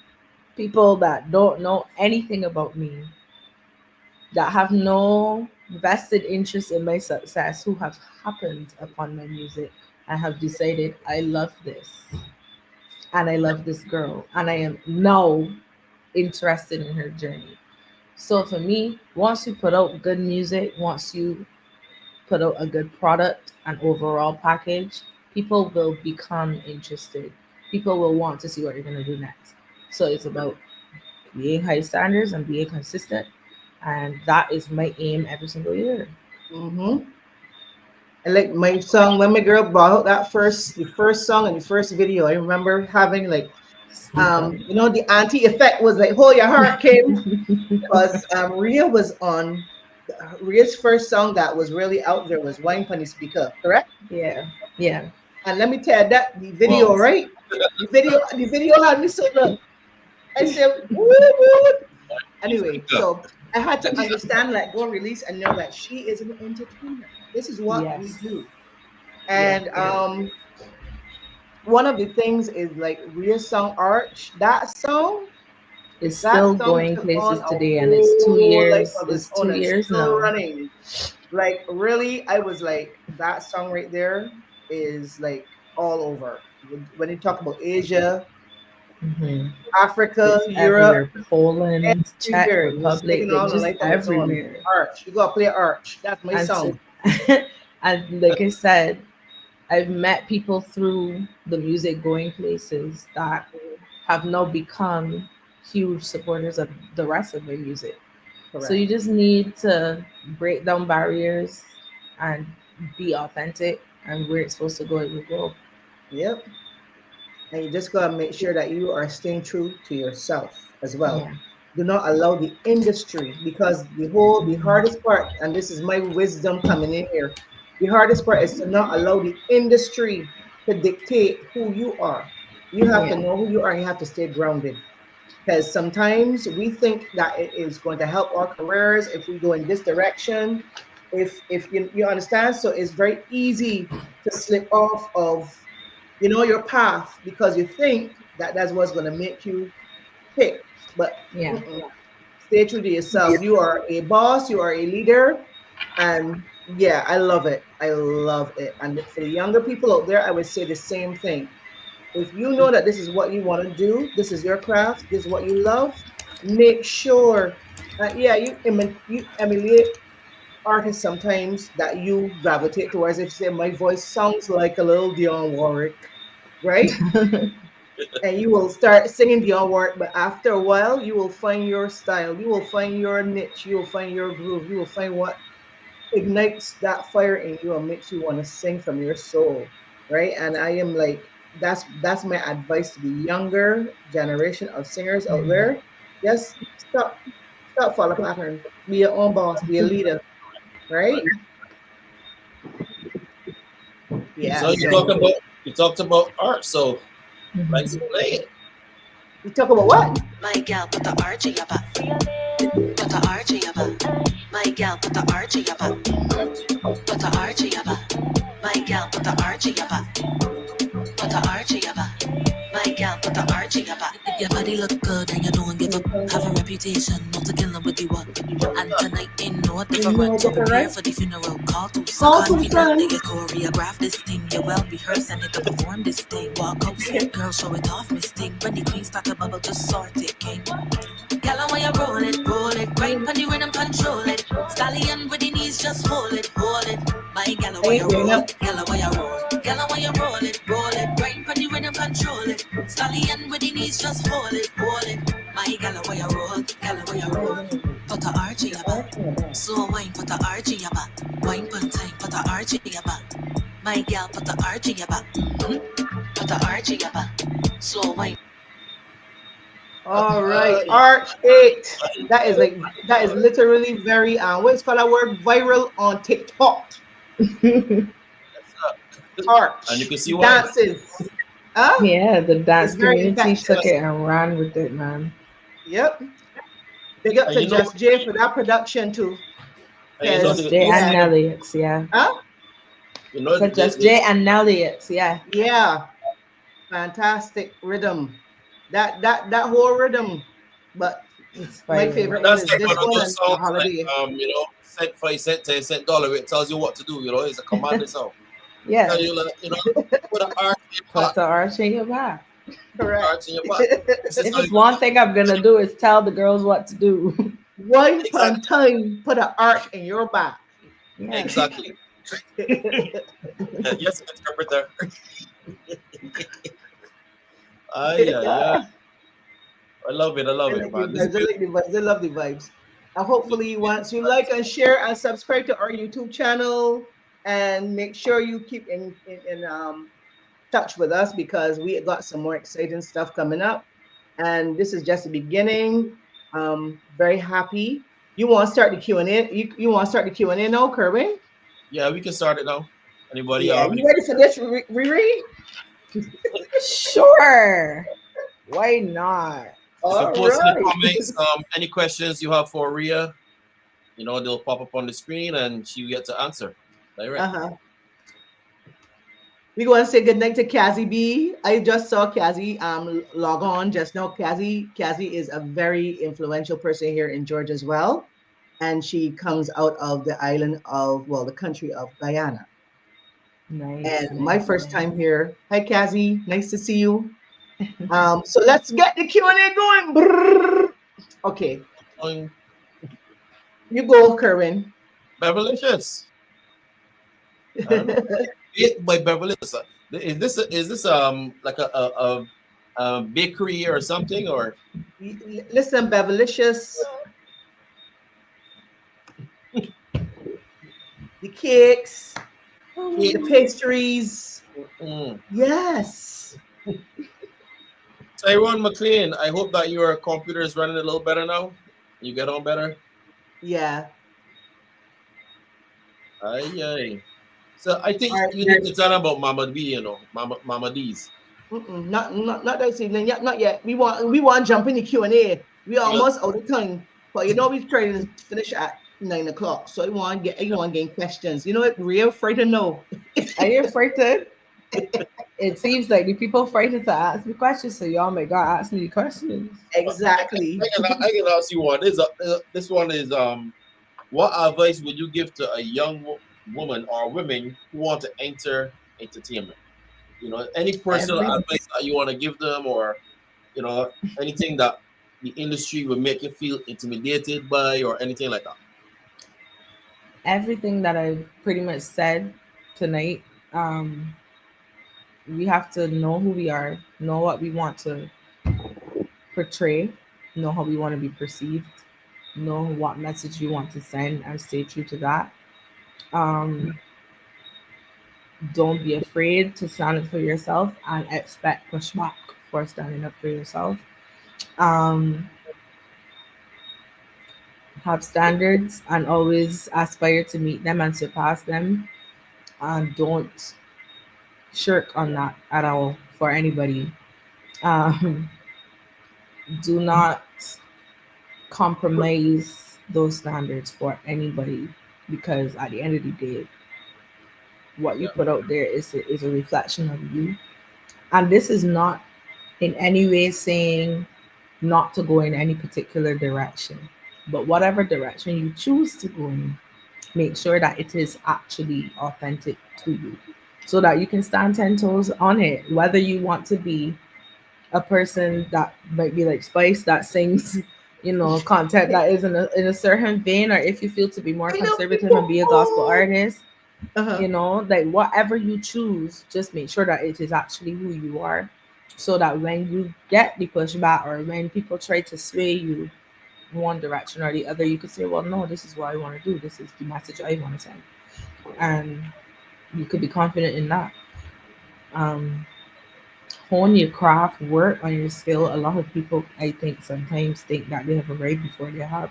people that don't know anything about me, that have no vested interest in my success, who have happened upon my music and have decided, I love this. And I love this girl. And I am now interested in her journey. So for me, once you put out good music, once you put out a good product and overall package, people will become interested. People will want to see what you're going to do next. So it's about being high standards and being consistent. And that is my aim every single year. Mm-hmm. And like my song, when my girl brought out the first song and the first video, I remember having like, the anti effect was like, "Hold Your Heart" came because Rhea was on. Rhea's first song that was really out there was "Wine Pony Speaker," correct? Yeah. And let me tell you that the video, right? The video had me so good. I said, "Woo woo." Anyway, so I had to understand, like, go release and know that she is an entertainer. This is what we do. And one of the things is like Rhea's song "Arch." That song is still going places today, and it's 2 years. It's 2 years still now. Running. Like really, I was like, that song right there is like all over. When you talk about Asia, Africa, it's Europe, Poland, Czech Republic, just everywhere. Arch, you gotta play Arch. That's my song. And like I said, I've met people through the music going places that have now become huge supporters of the rest of my music. Correct. So you just need to break down barriers and be authentic, and where it's supposed to go, it will go. Yep. And you just gotta make sure that you are staying true to yourself as well. Yeah. Do not allow the industry, because the hardest part, and this is my wisdom coming in here, the hardest part is to not allow the industry to dictate who you are. You have to know who you are, and you have to stay grounded. Because sometimes we think that it is going to help our careers if we go in this direction, if you understand. So it's very easy to slip off of, your path, because you think that that's what's going to make you pick. But stay true to yourself. You are a boss, you are a leader, and I love it. I love it. And for the younger people out there, I would say the same thing. If you know that this is what you want to do, this is your craft, this is what you love, make sure that, you emulate artists sometimes that you gravitate towards. If you say, my voice sounds like a little Dionne Warwick, right? And you will start singing Dionne Warwick, but after a while, you will find your style, you will find your niche, you will find your groove, you will find what ignites that fire in you and makes you want to sing from your soul, right? And I am like, that's my advice to the younger generation of singers out there. Just stop follow pattern. Be your own boss. Be a leader, right? Yeah. So you talked about art. So let's play it. You talk about what? My gal, put the arch in your butt. Put the arch in your butt. My gal, put the arch in your butt. Put the arch in your butt. My gal, put the arch in your butt. Put the arch in your butt. My gal, put the arch in your butt. Your body look good and you don't give up. Have a reputation, not to kill nobody what. And tonight ain't no different. So prepare for the funeral. Call to confident. They choreograph this thing. You're well rehearsed and they can perform this thing. Walk out, girl, show it off, mistake. When the queen start to bubble, just sort it, king. Gal, I want you roll it. Right on the rhythm, control it. Stallion with the knees, just hold it. My gal, I want you roll it. Gal, I want you roll. Gal, I want you roll it. Right on the rhythm, control it. Stallion with the knees, just hold it. My gal, I want you roll. Gal, I want you roll. Put put the RG yaba. So wine, put the RG yaba. Wine put time, put the RG yaba. My gal, put the RG yaba. Put the RG yaba. So wine. All right, Arch 8. That is literally very what's called a word viral on TikTok. Arch And you can see why. dances. Huh? Yeah, the dance It's very community infectious. took it and ran with it, man. Yep. Big up And to you know- Just Jay for that production too. And you know, Just Jay and Nelliot, yeah. Huh? you know, So Just Jay and Nelliot, yeah. Yeah. Fantastic rhythm. That whole rhythm. But It's my fire. favorite one that's is like this one of one those and songs Holiday. like, you know, cent 5 cent 10 cent dollar. It tells you what to do. You know, it's a command song. Yeah. Tell you, like, you know, put an arch in your Put back. the arch in your back. Correct. Arch in your back. This is If how it's you- one thing I'm gonna do is tell the girls what to do. One upon time, put an arch in your back. Yeah. Exactly. Yes, interpreter. Yeah. I love it, I man. like the vibes. I love the vibes. And hopefully, once you like and share and subscribe to our YouTube channel, and make sure you keep in touch with us because we got some more exciting stuff coming up. And this is just the beginning. Very happy. You want to start the Q&A? You want to start the Q&A now, Kerwin? Yeah, we can start it now. Anybody? Yeah, you ready for this, Riri? Sure. Why not? So All post in the right. comments any questions you have for Rhea. You know, they'll pop up on the screen and she get to answer. Direct. We want to say good night to Kazi B. I just saw Kazi log on just now. Kazi is a very influential person here in Georgia as well. And she comes out of the island of, well, the country of Guyana. Nice. And my first time here. Hi, Kazi. Nice to see you. So let's get the Q&A going. Brrr. Okay. You go, Kerwin. Beverlicious. By Beverlicious. Is this like a bakery or something, or? Listen, Beverlicious. The cakes, the pastries. Yes. Tyrone McLean, I hope that your computer is running a little better now. You get on better? Yeah. Aye. So I think you need to tell about Mama D, you know, Mama D's. Not that evening. Not yet. We want to jump in the Q&A. We are almost out of time. But you know we trying to finish at 9 o'clock. So you want to gain questions. You know what? Real frightened no. Are you frightened? It seems like the people frightened to ask me questions, so y'all may God ask me the questions. Exactly. I can ask you one. This one is what advice would you give to a young woman or women who want to enter entertainment? You know, any personal advice that you want to give them, or you know, anything that the industry would make you feel intimidated by, or anything like that. Everything that I've pretty much said tonight. We have to know who we are, know what we want to portray, know how we want to be perceived, know what message you want to send, and stay true to that. Don't be afraid to stand up for yourself and expect pushback for standing up for yourself. Have standards and always aspire to meet them and surpass them. And don't shirk on that at all for anybody. Do not compromise those standards for anybody, because at the end of the day, what you put out there is a reflection of you. And this is not in any way saying not to go in any particular direction, but whatever direction you choose to go in, make sure that it is actually authentic to you, so that you can stand 10 toes on it. Whether you want to be a person that might be like Spice that sings, you know, content that is in a certain vein, or if you feel to be more conservative and be a gospel artist, you know, like whatever you choose, just make sure that it is actually who you are, so that when you get the pushback or when people try to sway you, one direction or the other. You could say, well, no, this is what I want to do. This is the message I want to send. And you could be confident in that. Hone your craft, work on your skill. A lot of people, I think, sometimes think that they have arrived before they have.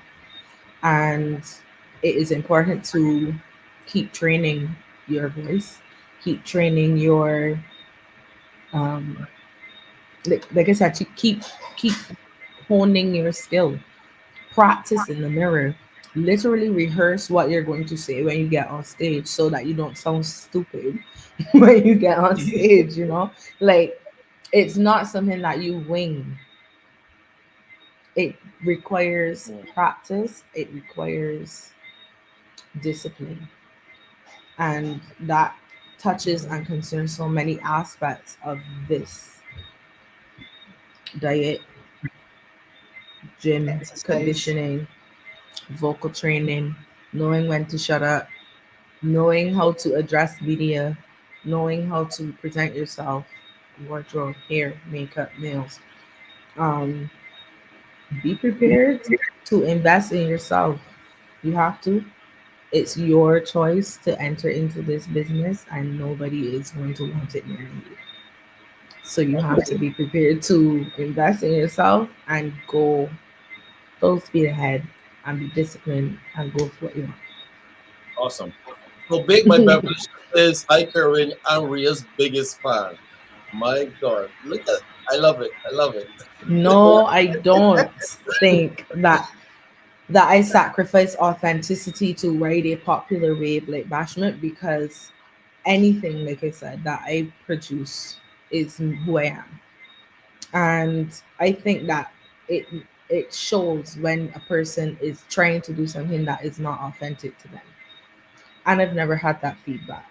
And it is important to keep training your voice, keep training your, like I said, to keep honing your skill. Practice in the mirror. Literally rehearse what you're going to say when you get on stage so that you don't sound stupid when you get on stage, you know? Like, it's not something that you wing. It requires practice, it requires discipline. And that touches and concerns so many aspects of this: diet, gym, Exercise. conditioning, vocal training, knowing when to shut up, knowing how to address media, knowing how to present yourself, wardrobe, hair, makeup, nails. Um, be prepared to invest in yourself. You have to. It's your choice to enter into this business, and nobody is going to want it near you. So you have to be prepared to invest in yourself and go full speed ahead and be disciplined and go for what you want. Awesome. So Bake My Beverage is Ikarin and Rhea's biggest fan. My God. Look at I love it. I love it. No, I don't think that I sacrifice authenticity to ride a popular wave like Bashment, because anything, like I said, that I produce is who I am. And I think that it it shows when a person is trying to do something that is not authentic to them. And I've never had that feedback.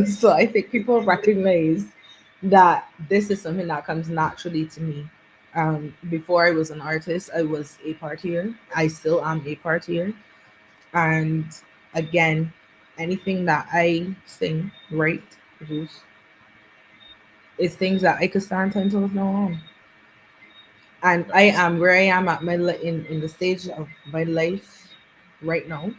So I think people recognize that this is something that comes naturally to me. Before I was an artist, I was a partier. I still am a partier. And again, anything that I sing, write, produce is things that I could stand 10 toes no on. And I am where I am at in the stage of my life right now.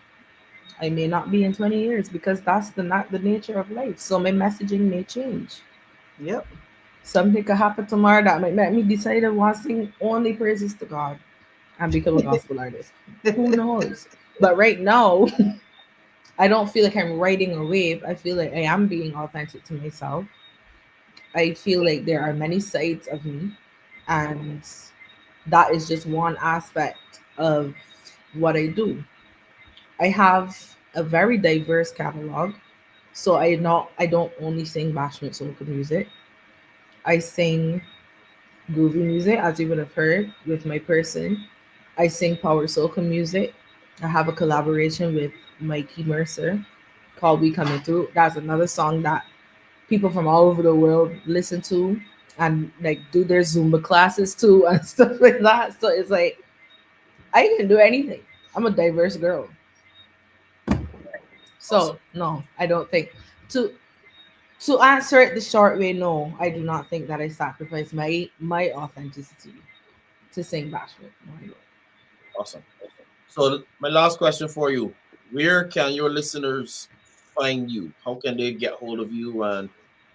I may not be in 20 years because that's not the nature of life. So my messaging may change. Yep. Something could happen tomorrow that might make me decide I want to sing only praises to God and become a gospel artist. Who knows? But right now, I don't feel like I'm riding a wave. I feel like I am being authentic to myself. I feel like there are many sides of me, and that is just one aspect of what I do. I have a very diverse catalog. So I don't only sing bashment soca music. I sing groovy music, as you would have heard with my person. I sing power soca music. I have a collaboration with Mikey Mercer called We Coming Through. That's another song that people from all over the world listen to and like do their Zumba classes too and stuff like that. So it's like I can do anything. I'm a diverse girl. So Awesome. no, I don't think to answer it the short way. No, I do not think that I sacrifice my authenticity to sing bashment. No, I don't. Awesome. So my last question for you. Where can your listeners find you? How can they get hold of you, and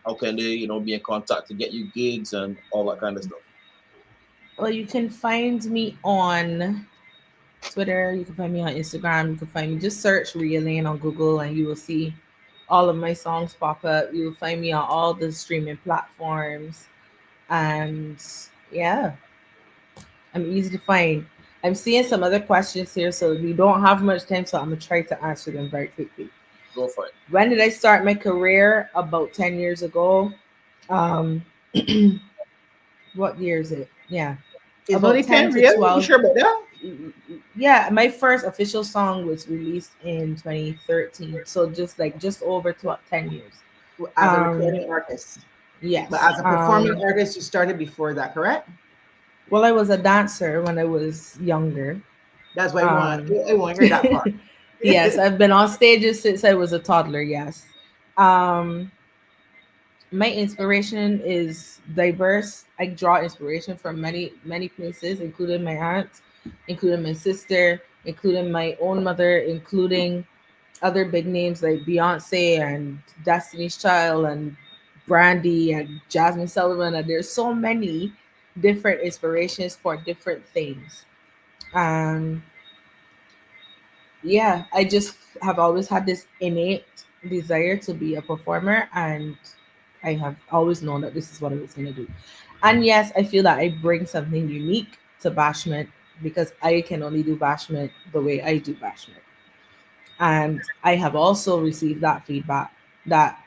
how can they, be in contact to get you gigs and all that kind of stuff? Well, you can find me on Twitter. You can find me on Instagram. You can find me, just search Rhea Layne on Google and you will see all of my songs pop up. You will find me on all the streaming platforms. And yeah, I'm easy to find. I'm seeing some other questions here, so we don't have much time, so I'm gonna try to answer them very quickly. Go for it. When did I start my career? About 10 years ago. Um, what year is it? Yeah, It's about only 10 10, to Rhea? You 12. sure about that? Yeah, my first official song was released in 2013, so just over 10 years. As a Um, recording artist. But yes. as a performing artist, you started before that, correct? Well, I was a dancer when I was younger. That's why Um, I want to hear that part. yes, I've been on stages since I was a toddler. Yes. Um, my inspiration is diverse. I draw inspiration from many places, including my aunt. including my sister, including my own mother, including other big names like Beyonce and Destiny's Child and Brandy and Jasmine Sullivan. And there's so many different inspirations for different things. Yeah, I just have always had this innate desire to be a performer, and I have always known that this is what I was going to do. And yes, I feel that I bring something unique to Bashment because I can only do Bashment the way I do Bashment. And I have also received that feedback that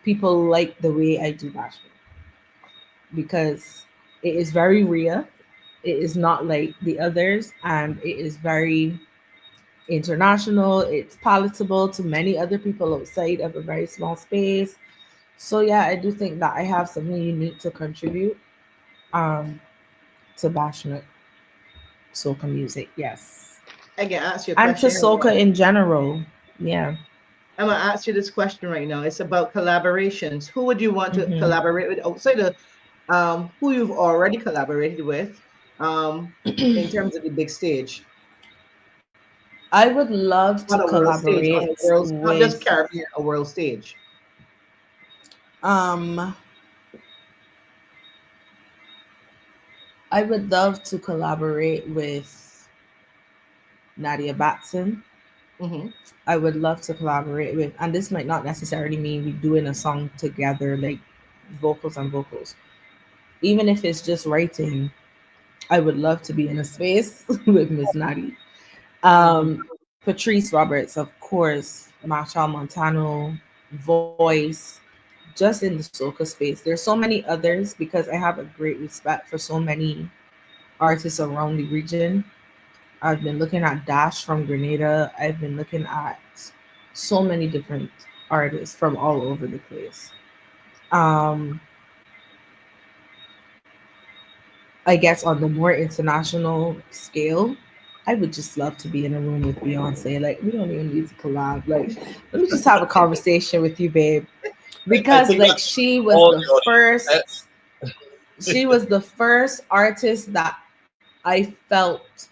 people like the way I do Bashment because it is very Rhea. It is not like the others, and it is very international. It's palatable to many other people outside of a very small space. So yeah, I do think that I have something unique to contribute to Bashment soca music. Yes, I can ask you a and to question. soca in general. Yeah. I'm gonna ask you this question right now. It's about collaborations. Who would you want to Mhm. collaborate with outside of who you've already collaborated with in terms of the big stage? I would love to On a world stage, on collaborate a world, not just with Caribbean, a world stage. I would love to collaborate with Nadia Batson. Mm-hmm. I would love to collaborate with, and this might not necessarily mean we doing a song together, like vocals and vocals. Even if it's just writing, I would love to be in a space with Miss Natty. Patrice Roberts, of course, Marshall Montano, Voice, just in the soca space. There's so many others because I have a great respect for so many artists around the region. I've been looking at Dash from Grenada. I've been looking at so many different artists from all over the place. I guess on the more international scale, I would just love to be in a room with Beyonce. Like, we don't even need to collab. Like, let me just have a conversation with you, babe. Because think like that's she was all the your- first she was the first artist that I felt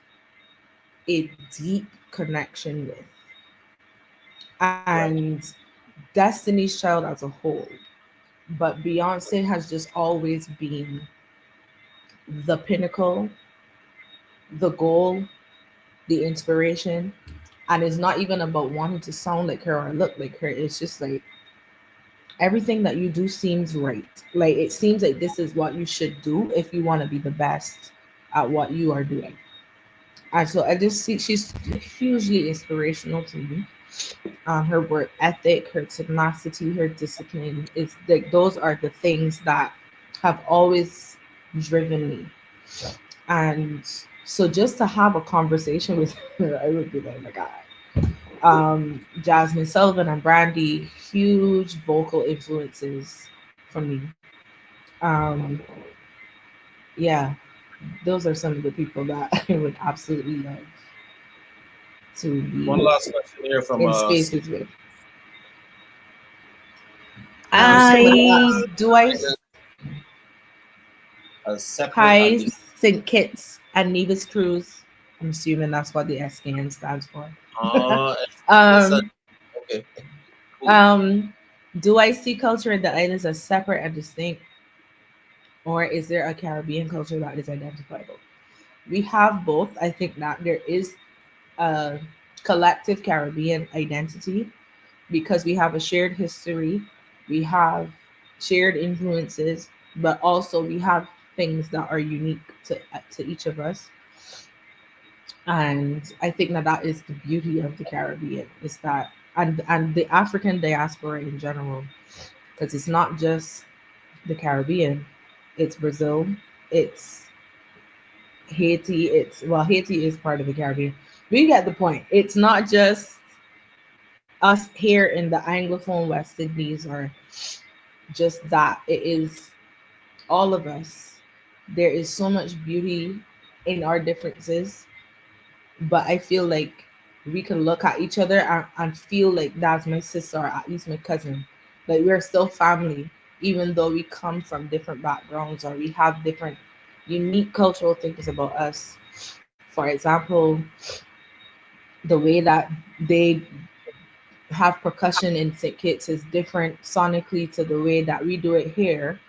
a deep connection with. And Destiny's Child as a whole. But Beyonce has just always been the pinnacle, the goal, the inspiration. And it's not even about wanting to sound like her or look like her. It's just like everything that you do seems right. Like it seems like this is what you should do if you want to be the best at what you are doing. And so I just see she's hugely inspirational to me. Her work ethic, her tenacity, her discipline is like those are the things that have always driven me. And so just to have a conversation with her, I would be like, oh my God. Jasmine Sullivan and Brandy, huge vocal influences for me. Yeah, those are some of the people that I would absolutely love to be One last question here from in spaces with. I a separate Hi, and St. Kitts and Nevis Cruise. I'm assuming that's what the SKN stands for. okay. Do I see culture in the islands as separate and distinct, or is there a Caribbean culture that is identifiable? We have both. I think that there is a collective Caribbean identity because we have a shared history, we have shared influences, but also we have things that are unique to each of us. And I think that that is the beauty of the Caribbean is that and the African diaspora in general, because it's not just the Caribbean, it's Brazil, it's Haiti, it's well, Haiti is part of the Caribbean. We get the point. It's not just us here in the Anglophone West Indies or just that. It is all of us. There is so much beauty in our differences, but I feel like we can look at each other and feel like that's my sister or at least my cousin. Like we're still family, even though we come from different backgrounds or we have different unique cultural things about us. For example, the way that they have percussion in St. Kitts is different sonically to the way that we do it here.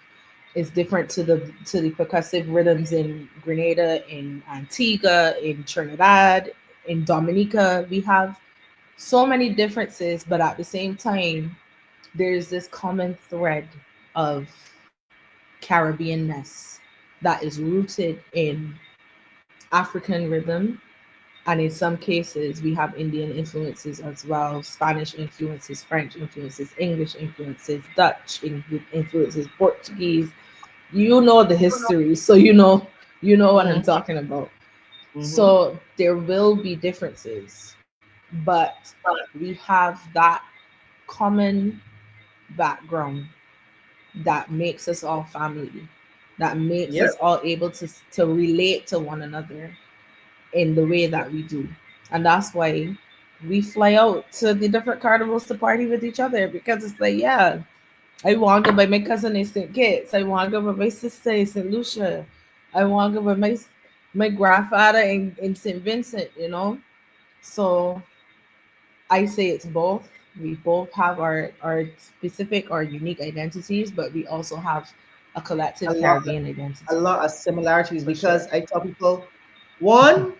It's different to the percussive rhythms in Grenada, in Antigua, in Trinidad, in Dominica. We have so many differences, but at the same time, there's this common thread of Caribbeanness that is rooted in African rhythm. And in some cases, we have Indian influences as well, Spanish influences, French influences, English influences, Dutch influences, Portuguese. You know the history, so you know what I'm talking about. So there will be differences, but we have that common background that makes us all family, that makes us all able to relate to one another in the way that we do. And that's why we fly out to the different carnivals to party with each other, because it's like, yeah, I want to go by my cousin in St. Kitts, I want to go by my sister in St. Lucia, I want to go by my grandfather in St. Vincent, you know. So I say it's both. We both have our specific or unique identities, but we also have a collective Caribbean identity. A lot of similarities, because I tell people, one,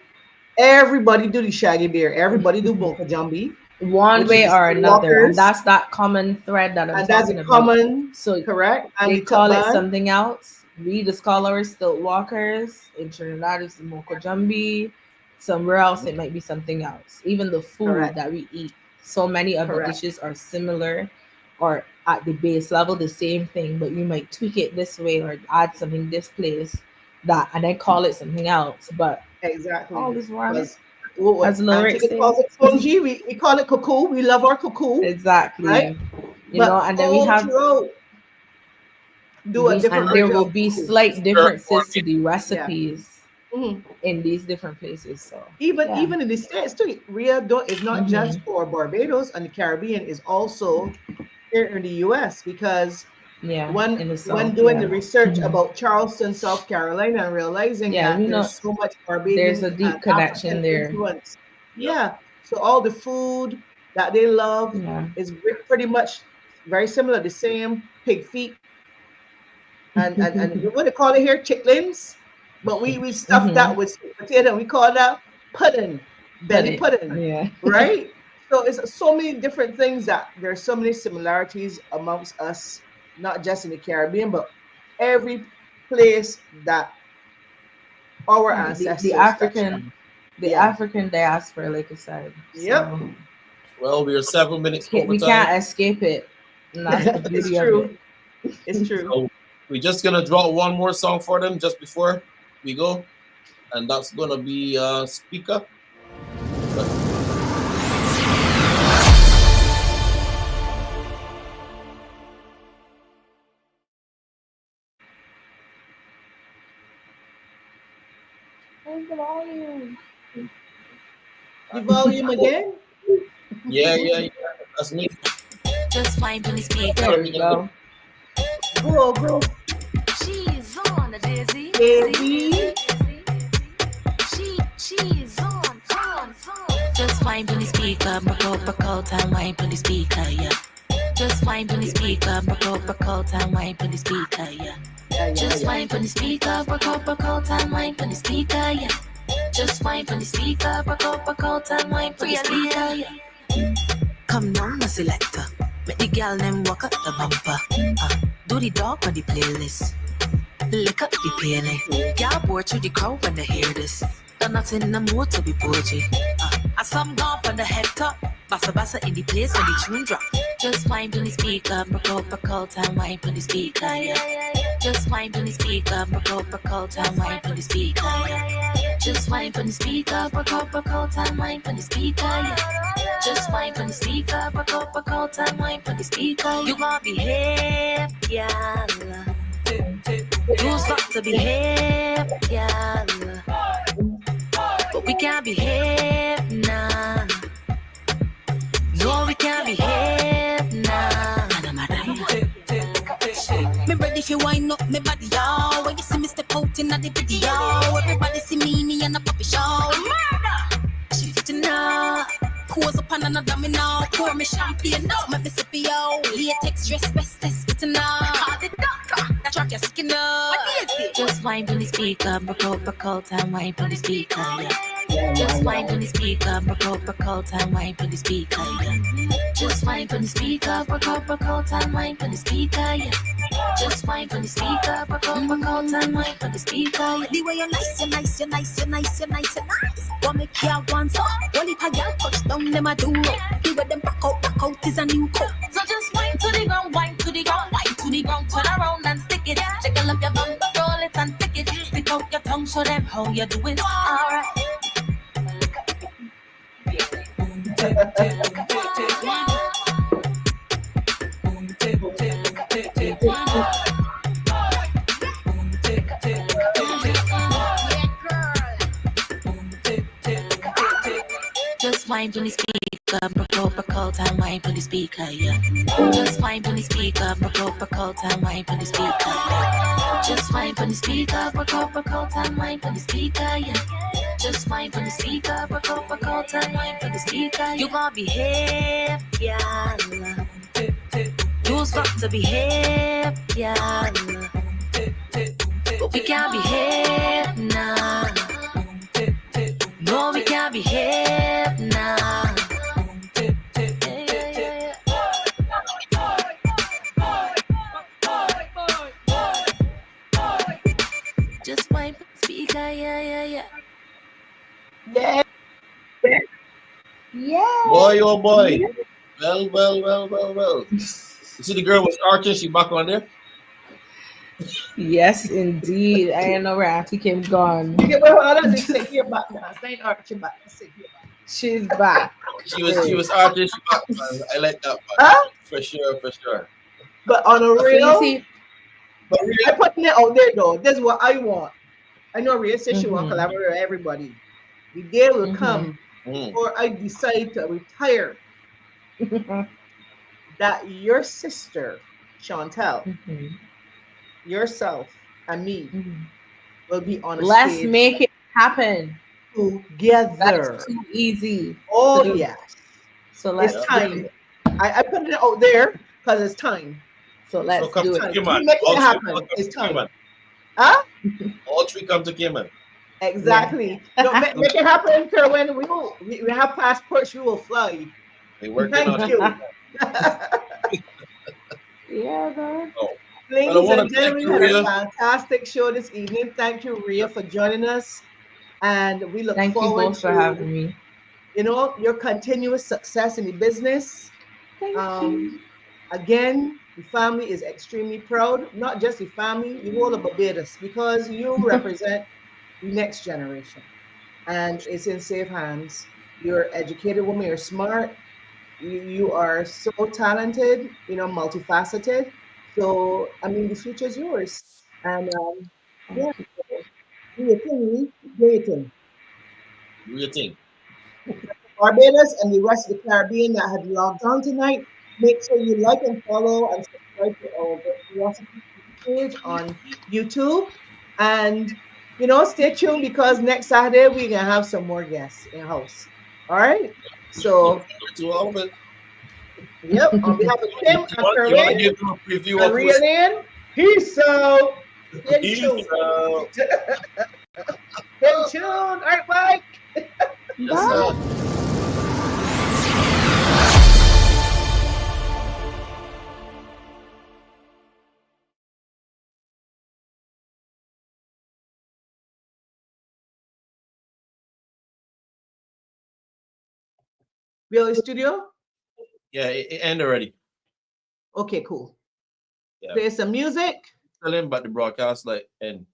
everybody do the shaggy bear, everybody do boca jambi, one way or another, and that's that common thread that I'm talking about. Common, so correct. And they call it something else. We just call ours stilt walkers. In Trinidad, it's the mocha jambi. Somewhere else, it might be something else. Even the food that we eat, so many of the dishes are similar, or at the base level the same thing, but you might tweak it this way or add something this place that, and then call it something else. But all is wrong. As lyrics calls it congee, we call it cuckoo. We love our cuckoo. Exactly. Right? You know, and then we have and there will be slight differences to the recipes in these different places. So even in the States too, Rhea is not just for Barbados and the Caribbean, is also here in the US, because when doing the research about Charleston, South Carolina, and realizing that there's so much Barbadian, there's a deep connection African there. Influence. So all the food that they love is pretty much very similar, the same pig feet, and we want to call it here chitlins, but we stuff that with potato, and we call that pudding, belly pudding, right? So it's so many different things that there's so many similarities amongst us, not just in the Caribbean, but every place that our ancestors, the African diaspora, like I said. So, well, we are 7 minutes over we time. Can't escape it. And that's the beauty of it. It's true. So we're just gonna draw one more song for them just before we go, and that's gonna be Speaker. The volume again? Yeah. That's me. Just fine when the speaker. There we go. Go. She's on a dizzy. Baby. She's on. Just fine when the speaker. Broke out and wine when the speaker, yeah. Just fine when the speaker. Broke out and wine when the speaker, yeah. Just fine when the speaker. Broke out and wine when the speaker, yeah. Just fine when the speaker. Broke out and wine when the speaker, yeah. Come down, my selector. Make the girl them walk up the bumper. Do the dog on the playlist. Lick up the peony. Girl bored through the crowd when they hear this. They're not in the mood to be bougie. I some gone from the head top. Bassa in the place when the tune drop. Just fine when the speaker. Broke out and wine when the speaker, yeah. Just fine when the speaker. Broke out and wine when the speaker, yeah. Just fine when the speaker. Broke out and wine when the speaker, yeah. Just fine when the speaker. Broke out and wine when the speaker. You gon' behave, yeah. You's got to behave, yeah. But we can't behave, nah. No, we can't behave, nah. Me ready if you wind up me body, y'all. When you see me step out in the video, everybody see me and a puppy show. none of them know. Pour me champagne, no, my Mississippi, latex dress, bestest, fit enough. Call the doctor, that track your skin up. What is it? Just wine when the speaker, broke out and wine when the speaker, yeah. Just wine when the speaker, broke out and wine when the speaker, yeah. Just wine when the speaker, broke out and wine when the speaker, yeah. Just wine when the speaker, broke out and wine when the speaker, yeah. The way you're nice, you're nice, you're nice, you're nice, you're nice, you're nice. What make you want so? Only if I get touch down, them a do. The way them back out is a new code. So just wine to the ground, wine to the ground, wine to the ground, turn around and stick it. Jiggle up your bum, roll it and stick it. Stick out your tongue, show them how you do it. Alright. Just wine when the speaker, broke out and wine when the speaker, yeah. Just wine when the speaker, broke out and wine when the speaker, yeah. Just wine when the speaker, broke out and wine when the speaker, yeah. Just wine when the speaker, broke out and wine when the speaker. You gon' behave, yeah. You's got to behave, yeah. But we can't behave now. No, we can't behave now. Just wine for the speaker, yeah. Yeah. Yeah. Boy, oh boy. Well. You see the girl was arching, she back on there? Yes, indeed. I don't know where Auntie Kim gone. Okay, well, I don't think here back now. It's not arching back. She's back. She was arching, she back. I like that part. Huh? For sure. But on a So real, you see, I'm putting it out there though. This is what I want. I know Rhea says she want to collaborate with everybody. The day will come before I decide to retire that your sister, Chantel, yourself, and me will be on a let's stage make it happen. together. That's too easy. Oh, to do. yes. So let's It's do time. it. I put it out there because it's time. So let's come do to it. Cayman. Make it All three happen. come to It's time. Cayman. Huh? All three come to Cayman. Exactly. No, make it happen, Kerwin. We have passports. We will fly. They working Thank on you. it. Yeah, man. Ladies I wanna and gentlemen, thank we had you, a fantastic show this evening. Thank you, Rhea, for joining us. And we look Thank you forward both to for having me. your continuous success in the business. Thank you. Again, the family is extremely proud, not just the family, the whole of Barbados, because you represent the next generation. And it's in safe hands. You're an educated woman, you're smart, you are so talented, multifaceted. So, I mean, the future is yours. And yeah, do your thing, do your thing. Do your thing. Barbados and the rest of the Caribbean that have logged on tonight, make sure you like and follow and subscribe to our Virtuosity page on YouTube. And, stay tuned because next Saturday we're going to have some more guests in house. All right? So, To all of it. yep, on behalf of Kim and You want to Kerwin give them a preview and of Rhea Layne, peace out. Stay Peace tuned. out. Stay tuned. All right, bye. Yes, sir. Really, studio? Yeah, it ended already. Okay, cool. Yeah. Play some music. Tell him about the broadcast, like, and